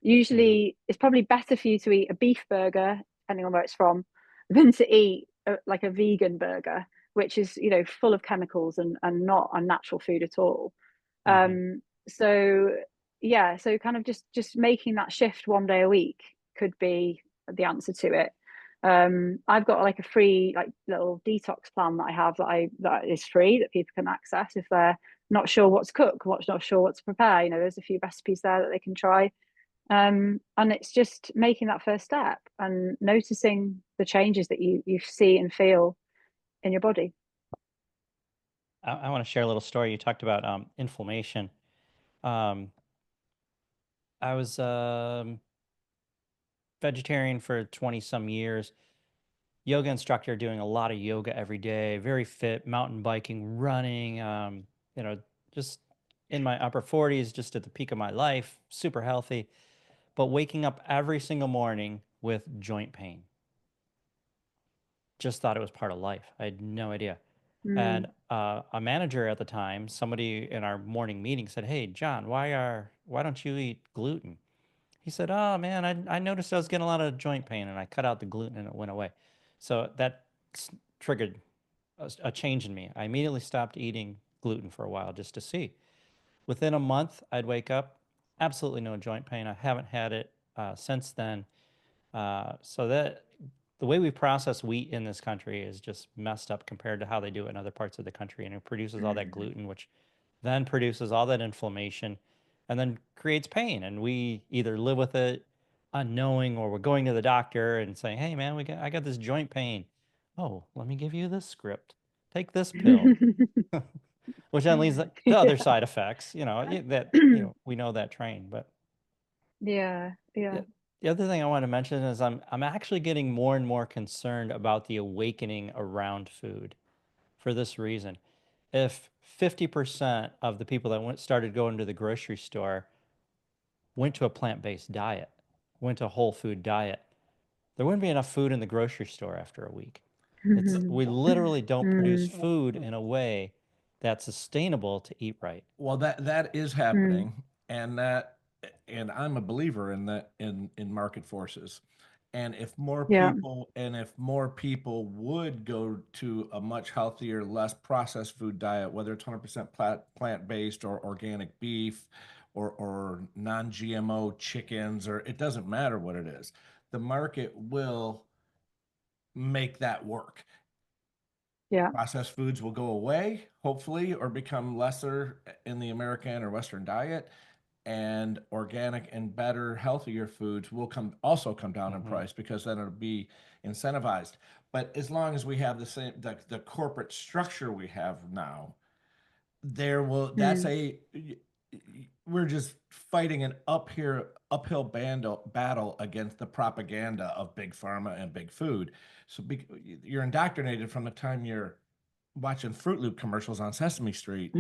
Usually it's probably better for you to eat a beef burger, depending on where it's from, than to eat like a vegan burger, which is full of chemicals and not a natural food at all. So yeah, so kind of just making that shift one day a week could be the answer to it. I've got like a free like little detox plan that I have that is free that people can access if they're not sure what to cook, not sure what to prepare. You know, there's a few recipes there that they can try. And it's just making that first step and noticing the changes that you see and feel in your body. I want to share a little story. You talked about inflammation. Um, I was vegetarian for 20 some years, yoga instructor doing a lot of yoga every day, very fit, mountain biking, running, you know, just in my upper 40s, just at the peak of my life, super healthy, but waking up every single morning with joint pain. Just thought it was part of life. I had no idea. And Mm. a manager at the time, somebody in our morning meeting said, "Hey, John, why don't you eat gluten?" He said, "Oh man, I noticed I was getting a lot of joint pain, and I cut out the gluten, and it went away." So that triggered a change in me. I immediately stopped eating gluten for a while just to see. Within a month, I'd wake up, absolutely no joint pain. I haven't had it since then. So that the way we process wheat in this country is just messed up compared to how they do it in other parts of the country, and it produces all that gluten, which then produces all that inflammation, and then creates pain. And we either live with it unknowing, or we're going to the doctor and saying, "Hey, man, I got this joint pain. Oh, let me give you this script. Take this pill," which then leads to other Yeah. side effects. We know that train, but Yeah, yeah. yeah. The other thing I want to mention is I'm actually getting more and more concerned about the awakening around food for this reason. If 50% of the people that started going to the grocery store went to a plant-based diet, went to a whole food diet, there wouldn't be enough food in the grocery store after a week. We literally don't produce Mm, food in a way that's sustainable to eat right. Well, that is mm, happening, and I'm a believer in that in market forces. yeah. And if more people would go to a much healthier, less processed food diet, whether it's 100% plant-based or organic beef or non-GMO chickens, or it doesn't matter what it is, the market will make that work. Yeah. Processed foods will go away, hopefully, or become lesser in the American or Western diet, and organic and better, healthier foods will come down in Hmm. price because then it'll be incentivized. But as long as we have the corporate structure we have now, there will that's Mm, a we're just fighting an uphill battle against the propaganda of big pharma and big food. So you're indoctrinated from the time you're watching Fruit Loop commercials on Sesame Street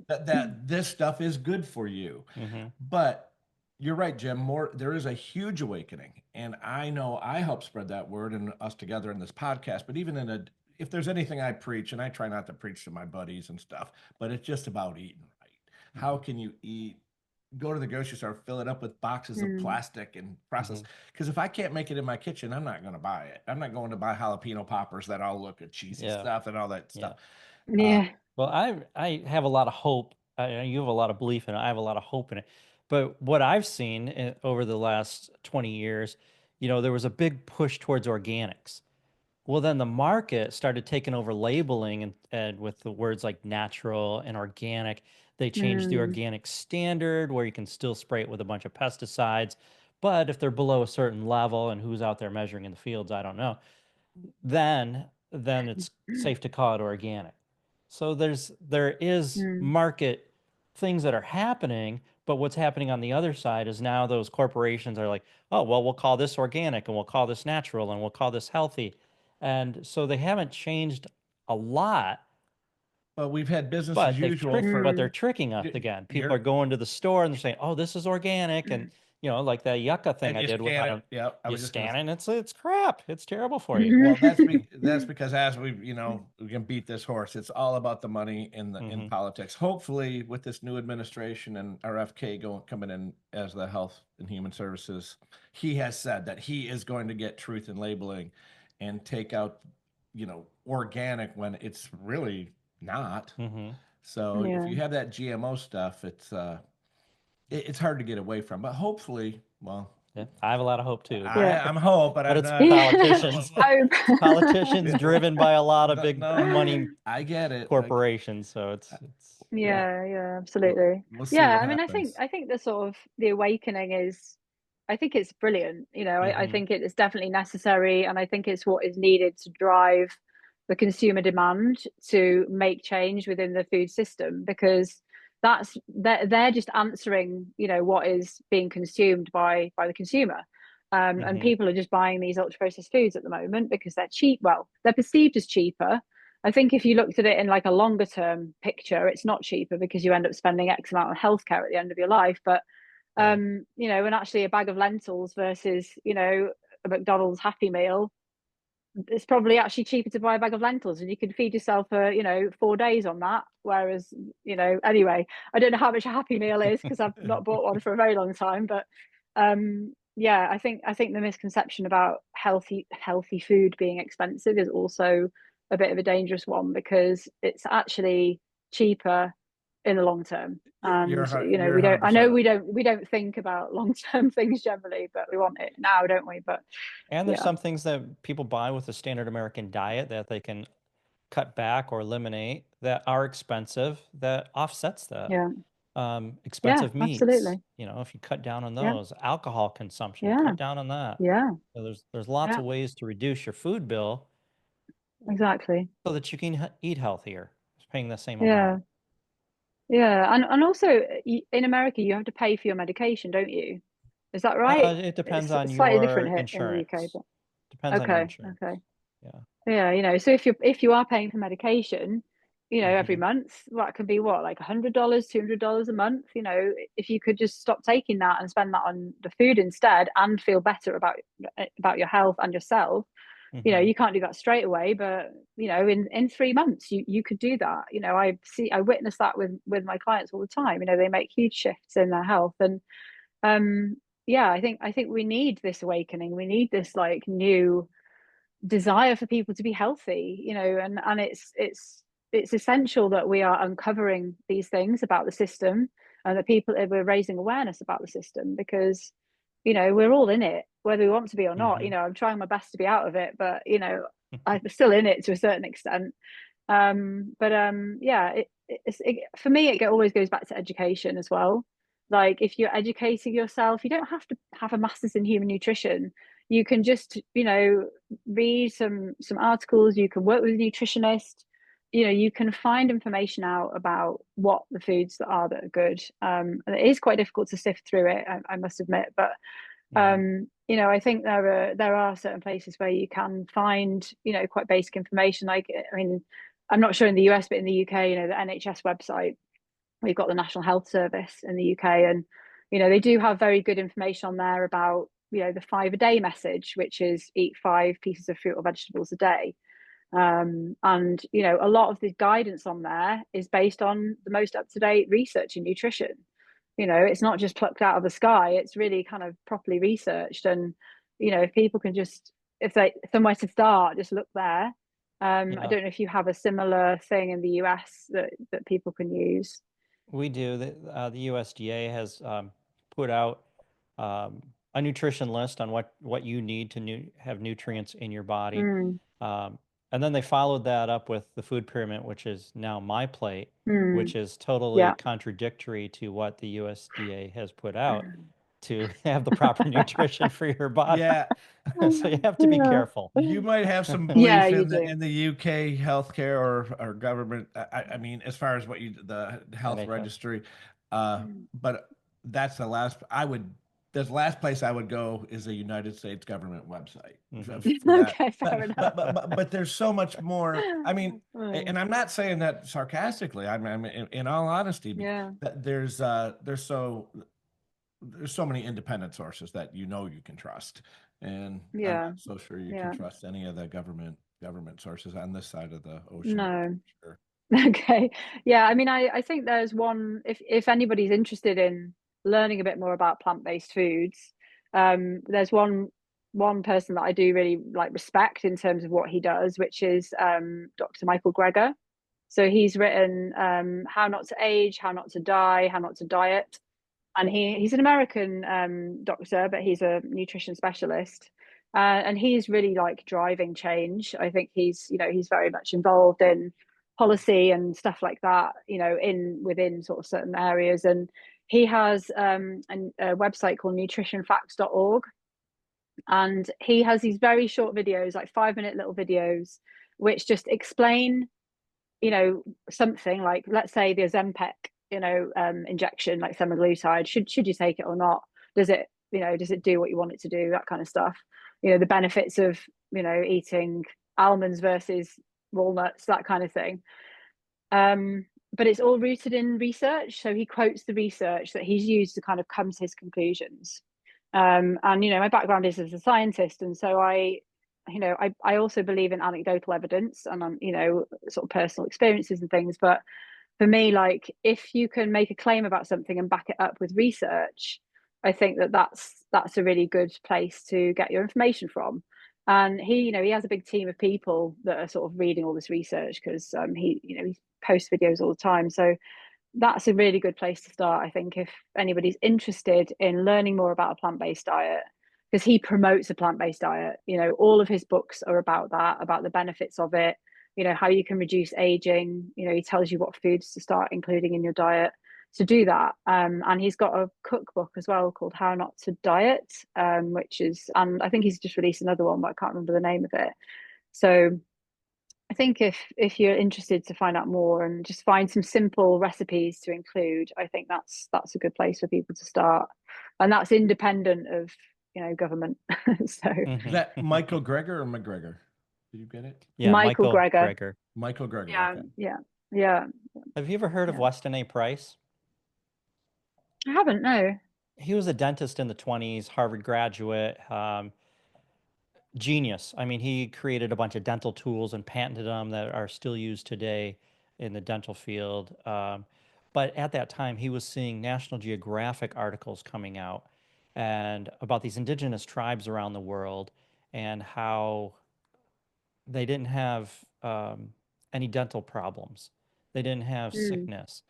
that this stuff is good for you. Hmm. But you're right, Jim. There is a huge awakening, and I know I help spread that word and us together in this podcast. But even if there's anything I preach, and I try not to preach to my buddies and stuff, but it's just about eating right. How Hmm. can you eat? Go to the grocery store, fill it up with boxes of mm, plastic and process. Hmm. Because if I can't make it in my kitchen, I'm not going to buy it. I'm not going to buy jalapeno poppers that all look at cheesy Yeah. stuff and all that Yeah. stuff. Uh, yeah. Well, I have a lot of hope. You have a lot of belief in it. I have a lot of hope in it. But what I've seen over the last 20 years, there was a big push towards organics. Well, then the market started taking over labeling, and with the words like natural and organic, they changed the Mm, organic standard where you can still spray it with a bunch of pesticides. But if they're below a certain level, and who's out there measuring in the fields, I don't know, then it's safe to call it organic. So there is mm, market things that are happening, but what's happening on the other side is now those corporations are like, "Oh, well, we'll call this organic, and we'll call this natural, and we'll call this healthy." And so they haven't changed a lot, but we've had business as but usual for they're mm, tricking us again. People are you're going to the store and they're saying, "Oh, this is organic," and like that yucca thing and I you did with scan I it. don't Yeah, I you was just gonna. scan it, and it's crap. It's terrible for you. Well, that's because as we can beat this horse. It's all about the money in Hmm. politics. Hopefully, with this new administration and RFK coming in as the Health and Human Services, he has said that he is going to get truth in labeling and take out, organic when it's really not. Hmm. So if yeah. you have that GMO stuff, it's it's hard to get away from. But hopefully, well, Yeah, I have a lot of hope too, Yeah. I'm hope, but but I'm it's not. politicians. Hope. Politicians driven by a lot of big No, money I get it. corporations. So it's Yeah, Yeah, absolutely. we'll see Yeah, what I mean, happens. I think the sort of the awakening is, I think it's brilliant. You know, I Mhm. think it is definitely necessary, and I think it's what is needed to drive the consumer demand to make change within the food system, because they're just answering, you know, what is being consumed by the consumer. And Mhm. people are just buying these ultra processed foods at the moment because they're cheap. Well, they're perceived as cheaper. I think if you looked at it in like a longer term picture, it's not cheaper because you end up spending X amount on healthcare at the end of your life. But Right. you know, and actually a bag of lentils versus, you know, a McDonald's Happy Meal, it's probably actually cheaper to buy a bag of lentils and you can feed yourself for, you know, 4 days on that. Whereas, you know, anyway, I don't know how much a Happy Meal is because I've not bought one for a very long time. But yeah, I think the misconception about healthy food being expensive is also a bit of a dangerous one, because it's actually cheaper in the long term. And you know, You're we don't, I 100%. know we don't think about long term things generally, but we want it now, don't we? But And there's yeah, some things that people buy with the standard American diet that they can cut back or eliminate that are expensive that offsets that. yeah, yeah, Expensive meats, absolutely. if you cut down on Yeah, those, alcohol consumption, yeah, cut down on that. yeah, So there's lots yeah, of ways to reduce your food bill exactly. so that you can eat healthier, paying the same Yeah, amount. yeah. And also in America, you have to pay for your medication, don't you? Is that right? It depends It's on slightly different your here in the UK, insurance. but Depends on your okay, insurance. okay. Yeah. Yeah, you know, so if you are paying for medication, you know, every Hmm. month, that can be what, like $100, $200 a month. You know, if you could just stop taking that and spend that on the food instead and feel better about your health and yourself, you know, Hmm. you can't do that straight away, but you know, in 3 months, you could do that. You know, I witness that with my clients all the time. You know, they make huge shifts in their health, and um, yeah, I think we need this awakening. We need this like new desire for people to be healthy, you know, and it's essential that we are uncovering these things about the system, and that people, we're raising awareness about the system, because you know, we're all in it whether we want to be or not. You Hmm. know, I'm trying my best to be out of it, but you know, I'm still in it to a certain extent. But yeah, for me it always goes back to education as well. Like if you're educating yourself, you don't have to have a master's in human nutrition. You can just, you know, read some articles, you can work with a nutritionist, you know, you can find information out about what the foods that are good. And it is quite difficult to sift through it, I must admit, but Hmm. you know, I think there are certain places where you can find, you know, quite basic information. Like, I mean, I'm not sure in the US, but in the UK, you know, the NHS website, we've got the National Health Service in the UK, and you know, they do have very good information on there about, you know, the 5 a day message, which is eat 5 pieces of fruit or vegetables a day. And you know, a lot of the guidance on there is based on the most up to date research in nutrition. You know, it's not just plucked out of the sky, it's really kind of properly researched. And you know, if people can just, if they somewhere to start, just look there. I Yeah, don't know if you have a similar thing in the US that people can use. we do. The USDA has put out um, a nutrition list on what you need to have nutrients in your body. Mm, Um, and then they followed that up with the food pyramid, which is now my plate, mm, which is totally yeah. contradictory to what the USDA has put out to have the proper nutrition for your body. Yeah, So you have to be Yeah. careful. you might have some Yeah, belief you in do. the UK healthcare or government. I mean, as far as what the health NHS. registry, Mm, but that's the last I would. The last place I would go is the United States government website Hmm. for that. okay, fair enough. But there's so much more. I mean, Mm, and I'm not saying that sarcastically. I mean in all honesty, yeah, that there's so many independent sources that you know you can trust, and I'm yeah, not so sure you can yeah. trust any of the government sources on this side of the ocean. That's No. for sure. Okay. Yeah, I mean, I think there's one, if anybody's interested in learning a bit more about plant-based foods, there's one person that I do really like respect in terms of what he does, which is Dr. Michael Greger. So he's written How Not to Age, How Not to Die, How Not to Diet. and he's an American doctor, but he's a nutrition specialist. And he's really like driving change. I think he's very much involved in policy and stuff like that, in within sort of certain areas. And he has a website called nutritionfacts.org, and he has these very short videos, like 5-minute little videos, which just explain, something like, let's say the Ozempic, injection, like semaglutide, should you take it or not? Does it do what you want it to do? That kind of stuff. The benefits of, eating almonds versus walnuts, that kind of thing. But it's all rooted in research. So he quotes the research that he's used to kind of come to his conclusions. And my background is as a scientist, and so I also believe in anecdotal evidence and sort of personal experiences and things. But for me, like, if you can make a claim about something and back it up with research, I think that's a really good place to get your information from. And he has a big team of people that are sort of reading all this research, because he posts videos all the time. So that's a really good place to start, I think, if anybody's interested in learning more about a plant-based diet, because he promotes a plant-based diet. All of his books are about that, about the benefits of it, how you can reduce aging. He tells you what foods to start including in your diet to do that. And he's got a cookbook as well called How Not to Diet, and I think he's just released another one, but I can't remember the name of it. So I think if you're interested to find out more and just find some simple recipes to include, I think that's a good place for people to start, and that's independent of government. So Is that Michael Greger or McGregor? Did you get it? Yeah, Michael Greger. Michael Greger. Yeah, Okay. yeah. Have you ever heard of Weston A. Price? I haven't, no. He was a dentist in the 20s, Harvard graduate, genius. I mean, he created a bunch of dental tools and patented them that are still used today in the dental field. But at that time, he was seeing National Geographic articles coming out and about these indigenous tribes around the world and how they didn't have any dental problems. They didn't have sickness.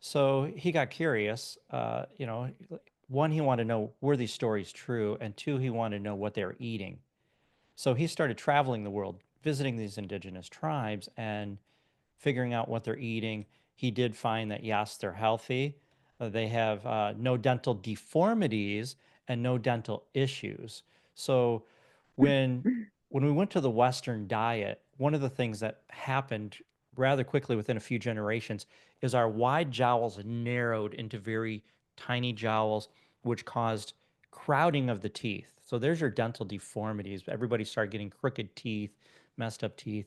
So he got curious. One, he wanted to know, were these stories true? And two, he wanted to know what they were eating. So he started traveling the world, visiting these indigenous tribes and figuring out what they're eating. He did find that, yes, they're healthy. They have no dental deformities and no dental issues. So when we went to the Western diet, one of the things that happened rather quickly within a few generations is our wide jowls narrowed into very tiny jowls, which caused crowding of the teeth. So there's your dental deformities. Everybody started getting crooked teeth, messed up teeth.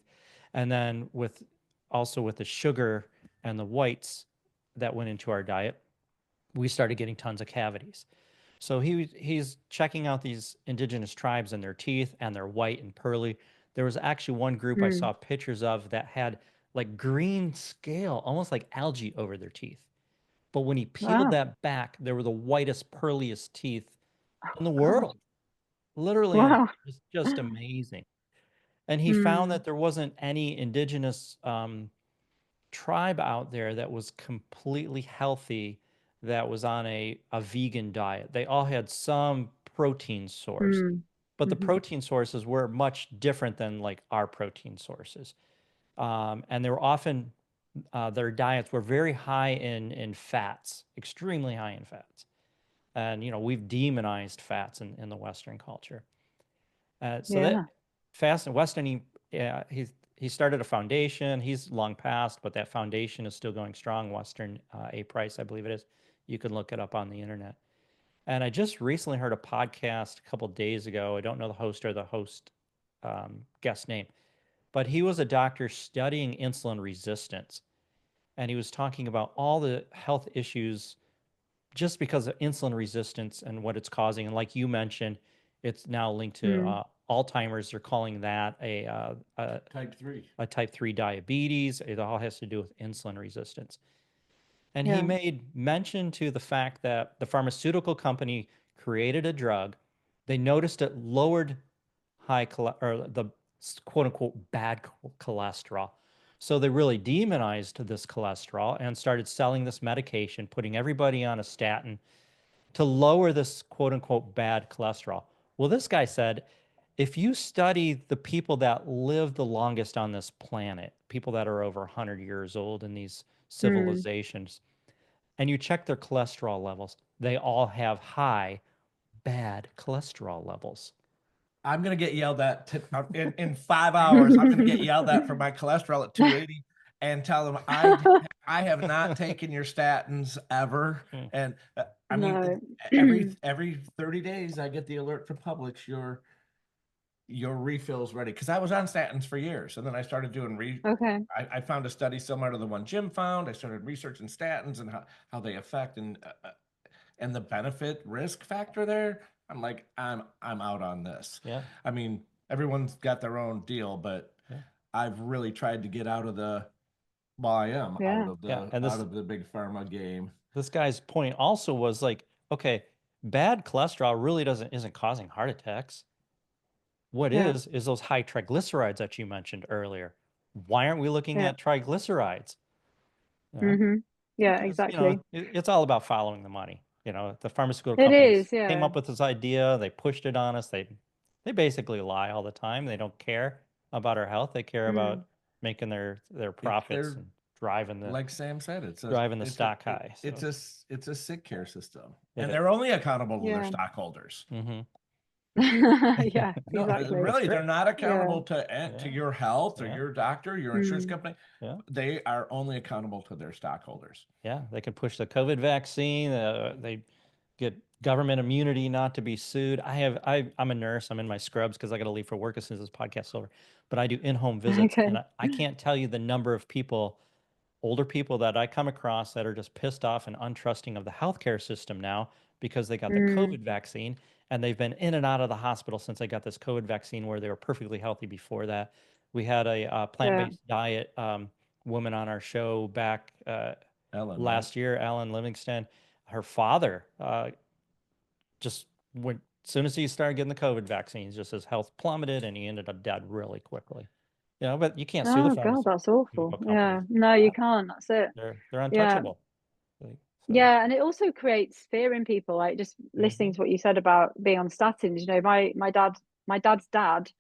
And then with the sugar and the whites that went into our diet, we started getting tons of cavities. So he's checking out these indigenous tribes and their teeth, and they're white and pearly. There was actually one group I saw pictures of that had like green scale, almost like algae over their teeth. But when he peeled that back, they were the whitest, pearliest teeth in the world. Literally, Wow. it's just amazing. And he found that there wasn't any indigenous tribe out there that was completely healthy, that was on a vegan diet. They all had some protein source, but the protein sources were much different than like our protein sources. And they were often, their diets were very high in fats, extremely high in fats. And, we've demonized fats in the Western culture. So that fast and Weston, he started a foundation. He's long passed, but that foundation is still going strong. Western A. Price, I believe it is. You can look it up on the internet. And I just recently heard a podcast a couple days ago. I don't know the host or the host guest name, but he was a doctor studying insulin resistance. And he was talking about all the health issues just because of insulin resistance and what it's causing. And like you mentioned, it's now linked to Alzheimer's. They're calling that a type 3 diabetes. It all has to do with insulin resistance. And he made mention to the fact that the pharmaceutical company created a drug. They noticed it lowered the quote unquote bad cholesterol. So they really demonized this cholesterol and started selling this medication, putting everybody on a statin. to lower this quote unquote bad cholesterol. Well, this guy said, if you study the people that live the longest on this planet, people that are over 100 years old in these Mm. civilizations, and you check their cholesterol levels, they all have high bad cholesterol levels. I'm gonna get yelled at in 5 hours. I'm gonna get yelled at for my cholesterol at 280 and tell them I have not taken your statins ever. Mm. And I mean, No. every 30 days I get the alert from Publix, your refill's ready. Because I was on statins for years, and then I started doing Okay. I found a study similar to the one Jim found. I started researching statins and how they affect and the benefit risk factor there. I'm like, I'm out on this. Yeah. I mean, everyone's got their own deal, but Yeah. I've really tried to get out of the well, I am Yeah. out of the Yeah. And out of the big pharma game. this guy's point also was like, okay, bad cholesterol really isn't causing heart attacks. What Yeah. is those high triglycerides that you mentioned earlier? Why aren't we looking Yeah. at triglycerides? You know? Mm-hmm. Yeah, Because, exactly. it's all about following the money. The pharmaceutical It companies is, came yeah. up with this idea, they pushed it on us. They basically lie all the time. They don't care about our health. They care Mm. about making their profits They're and driving the like Sam said, stock high. it's So, it's a sick care system, it and is. they're only accountable to their Yeah. stockholders. Mm-hmm. Yeah, No, exactly. really, they're true. not Yeah. accountable to Yeah. your health or Yeah. your doctor, your insurance Mm. company. Yeah. They are only accountable to their stockholders. Yeah, they can push the COVID vaccine. They get government immunity not to be sued. I'm a nurse. I'm in my scrubs because I got to leave for work as soon as this podcast's over. But I do in-home visits, and Okay. I can't tell you the number of people, older people that I come across that are just pissed off and untrusting of the healthcare system now because they got the Mm. COVID vaccine and they've been in and out of the hospital since they got this COVID vaccine where they were perfectly healthy before that. We had a Yeah. plant-based diet woman on our show back Ellen, right? last year, Alan Livingston. Her father just went, as soon as he started getting the COVID vaccines, just his health plummeted and he ended up dead really quickly. But you can't sue the Oh God, that's awful. pharmaceutical Yeah. companies No, for you that. can't. That's it. They're Yeah. untouchable. So, Yeah, and it also creates fear in people. Like just listening mhm, to what you said about being on statins. My dad's dad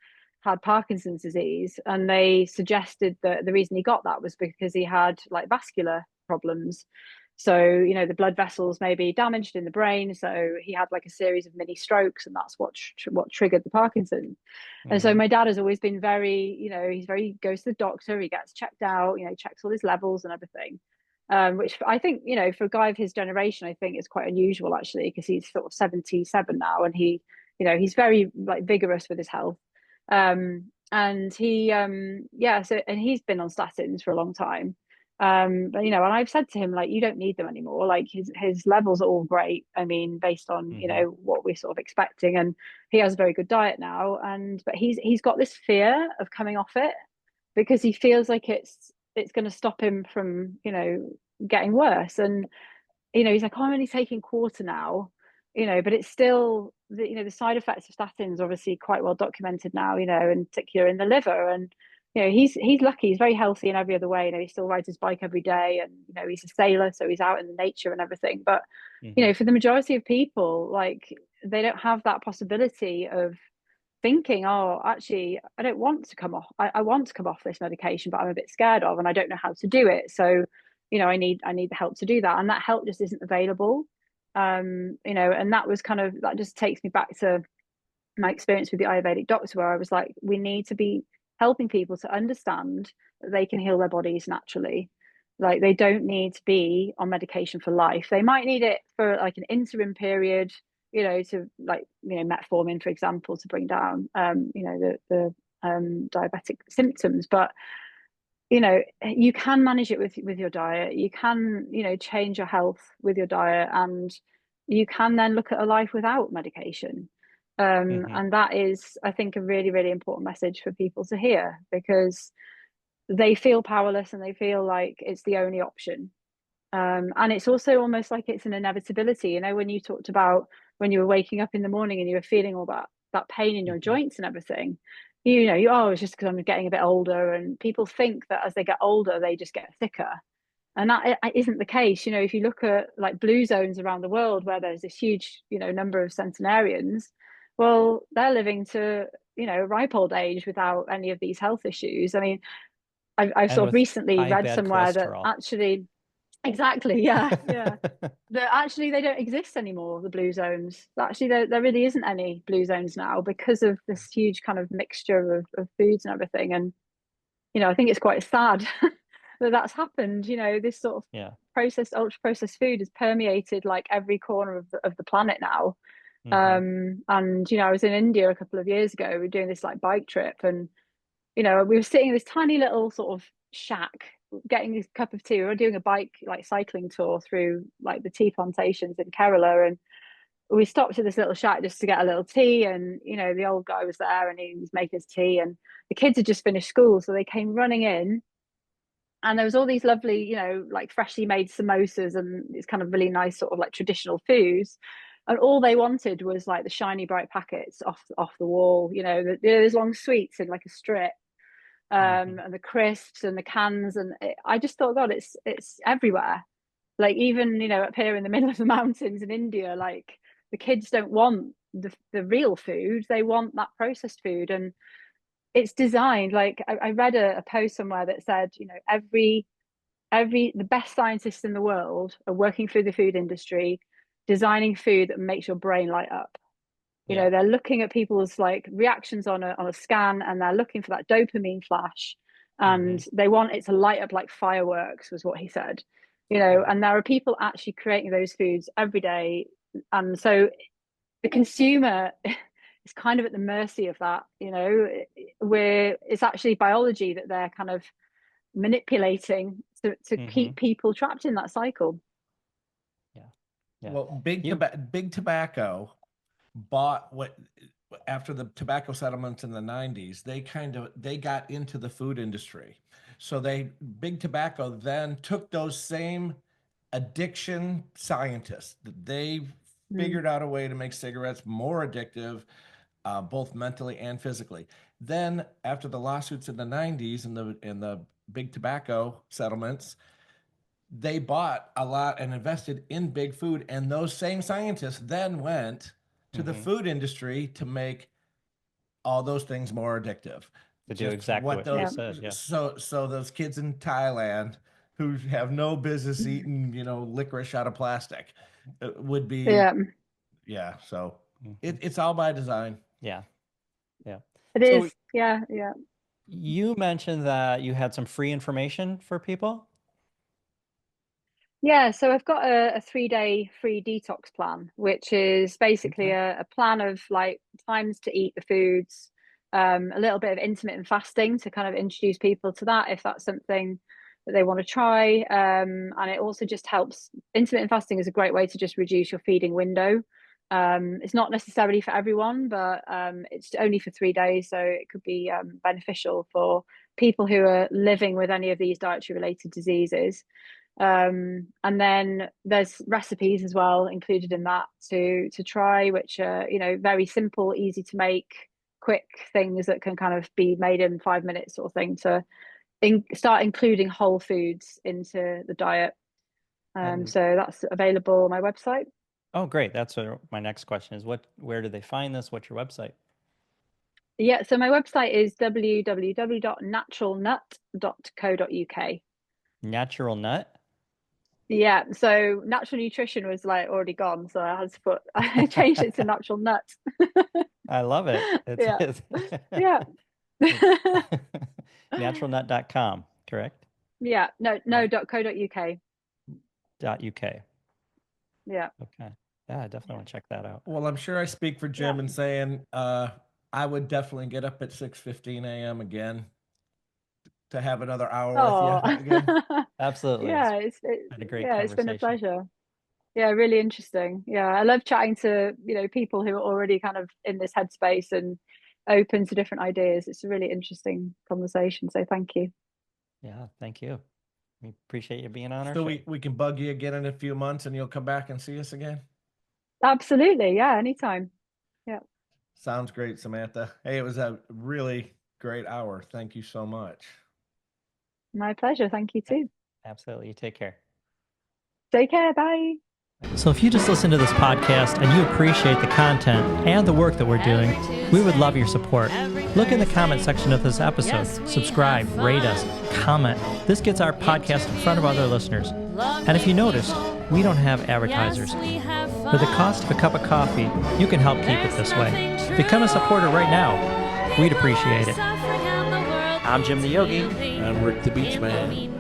had Parkinson's disease, and they suggested that the reason he got that was because he had like vascular problems. So, the blood vessels may be damaged in the brain. So he had like a series of mini strokes, and that's what triggered the Parkinson. And so mhm, my dad has always been very, he's very goes to the doctor, he gets checked out, checks all his levels and everything. Which I think, for a guy of his generation, I think is quite unusual actually, because he's sort of 77 now, and he's very like vigorous with his health. And he's been on statins for a long time. But and I've said to him, like, you don't need them anymore. Like his levels are all great. I mean, based on, mhm, what we're sort of expecting. And he has a very good diet now. But he's got this fear of coming off it because he feels like it's going to stop him from, getting worse. And he's like, oh, I'm only taking quarter now, but it's still the side effects of statins are obviously quite well documented now, in particular in the liver. And he's lucky, he's very healthy in every other way. He still rides his bike every day, and he's a sailor, so he's out in the nature and everything. But mhm, for the majority of people, like, they don't have that possibility of thinking, oh, actually, I don't want to come off. I want to come off this medication, but I'm a bit scared of, and I don't know how to do it. So, I need the help to do that, and that help just isn't available. And that just takes me back to my experience with the Ayurvedic doctor, where I was like, we need to be helping people to understand that they can heal their bodies naturally. Like, they don't need to be on medication for life. They might need it for like an interim period, to like, metformin, for example, to bring down, the diabetic symptoms. But, you can manage it with your diet. You can, change your health with your diet, and you can then look at a life without medication. mhm, And that is, I think, a really, really important message for people to hear, because they feel powerless and they feel like it's the only option. And it's also almost like it's an inevitability. When you talked about when you were waking up in the morning and you were feeling all that pain in your mhm, joints and everything, it's just because I'm getting a bit older. And people think that as they get older, they just get thicker. And that isn't the case. If you look at like blue zones around the world where there's this huge, number of centenarians, well, they're living to, ripe old age without any of these health issues. I mean, I've And sort of with recently high read bad somewhere that cholesterol. actually, exactly, yeah, yeah, that actually they don't exist anymore, the blue zones. Actually, there really isn't any blue zones now because of this huge kind of mixture of foods and everything. And I think it's quite sad that that's happened. This sort of Yeah. processed, ultra processed food has permeated like every corner of the planet now. And I was in India a couple of years ago. We were doing this like bike trip, and we were sitting in this tiny little sort of shack, getting a cup of tea. We were doing a bike like cycling tour through like the tea plantations in Kerala, and we stopped at this little shack just to get a little tea. And the old guy was there, and he was making his tea, and the kids had just finished school, so they came running in, and there was all these lovely, like freshly made samosas and these kind of really nice sort of like traditional foods. And all they wanted was like the shiny bright packets off the wall, those long sweets in like a strip, and the crisps and the cans. And I just thought, God, it's everywhere. Like even up here in the middle of the mountains in India, like the kids don't want the real food; they want that processed food. And it's designed like I read a post somewhere that said, the best scientists in the world are working through the food industry, designing food that makes your brain light up. Yeah. They're looking at people's like reactions on a scan, and they're looking for that dopamine flash, and they want it to light up like fireworks, was what he said. And there are people actually creating those foods every day. And so the consumer is kind of at the mercy of that, where it's actually biology that they're kind of manipulating to keep people trapped in that cycle. Yeah. Yeah. Well, You, big tobacco bought what after the tobacco settlements in the 90s, they got into the food industry. So big tobacco then took those same addiction scientists. They figured out a way to make cigarettes more addictive, both mentally and physically. Then after the lawsuits in the 90s and the big tobacco settlements, they bought a lot and invested in big food. And those same scientists then went to the food industry to make all those things more addictive. to do Just exactly what you Yeah. said. Yeah. so those kids in Thailand who have no business eating, licorice out of plastic would be, Yeah, so it's all by design. Yeah. Yeah. it So is. Yeah, yeah. you mentioned that you had some free information for people. Yeah, so I've got a 3-day free detox plan, which is basically Okay. a plan of like times to eat the foods, a little bit of intermittent fasting to kind of introduce people to that if that's something that they want to try. And it also just helps. Intermittent fasting is a great way to just reduce your feeding window. It's not necessarily for everyone, but it's only for 3 days, so it could be beneficial for people who are living with any of these dietary related diseases. And then there's recipes as well included in that to try, which are very simple, easy to make, quick things that can kind of be made in 5 minutes sort of thing to start including whole foods into the diet. And So that's available on my website. oh, great. That's my next question is where do they find this? What's your website? Yeah, so my website is www.naturalnut.co.uk. Natural Nut. Yeah, so natural nutrition was like already gone, so I had to I changed it to natural nut. I love it. Yeah, It's yeah. naturalnut.com, correct? Yeah, no, .co.uk. .uk. Yeah. Okay. Yeah, I definitely want to check that out. Well, I'm sure I speak for Jim in saying I would definitely get up at 6:15 a.m. again to have another hour with you again. Absolutely. Yeah, It's been a great it's been a conversation. pleasure. Yeah, really interesting. Yeah, I love chatting to, people who are already kind of in this headspace and open to different ideas. It's a really interesting conversation. So thank you. Yeah, thank you. We appreciate you being on our So show. we can bug you again in a few months and you'll come back and see us again. Absolutely. Yeah, anytime. Yeah. Sounds great, Samantha. Hey, it was a really great hour. Thank you so much. My pleasure. Thank you too. Absolutely. You take care. Take care. Bye. So if you just listen to this podcast and you appreciate the content and the work that we're doing, we would love your support. Look in the comment section of this episode. Subscribe, rate us, comment. This gets our podcast in front of other listeners. And if you noticed, we don't have advertisers. For the cost of a cup of coffee, you can help keep it this way. Become a supporter right now. We'd appreciate it. I'm Jim the Yogi. I'm Rick the Beachman.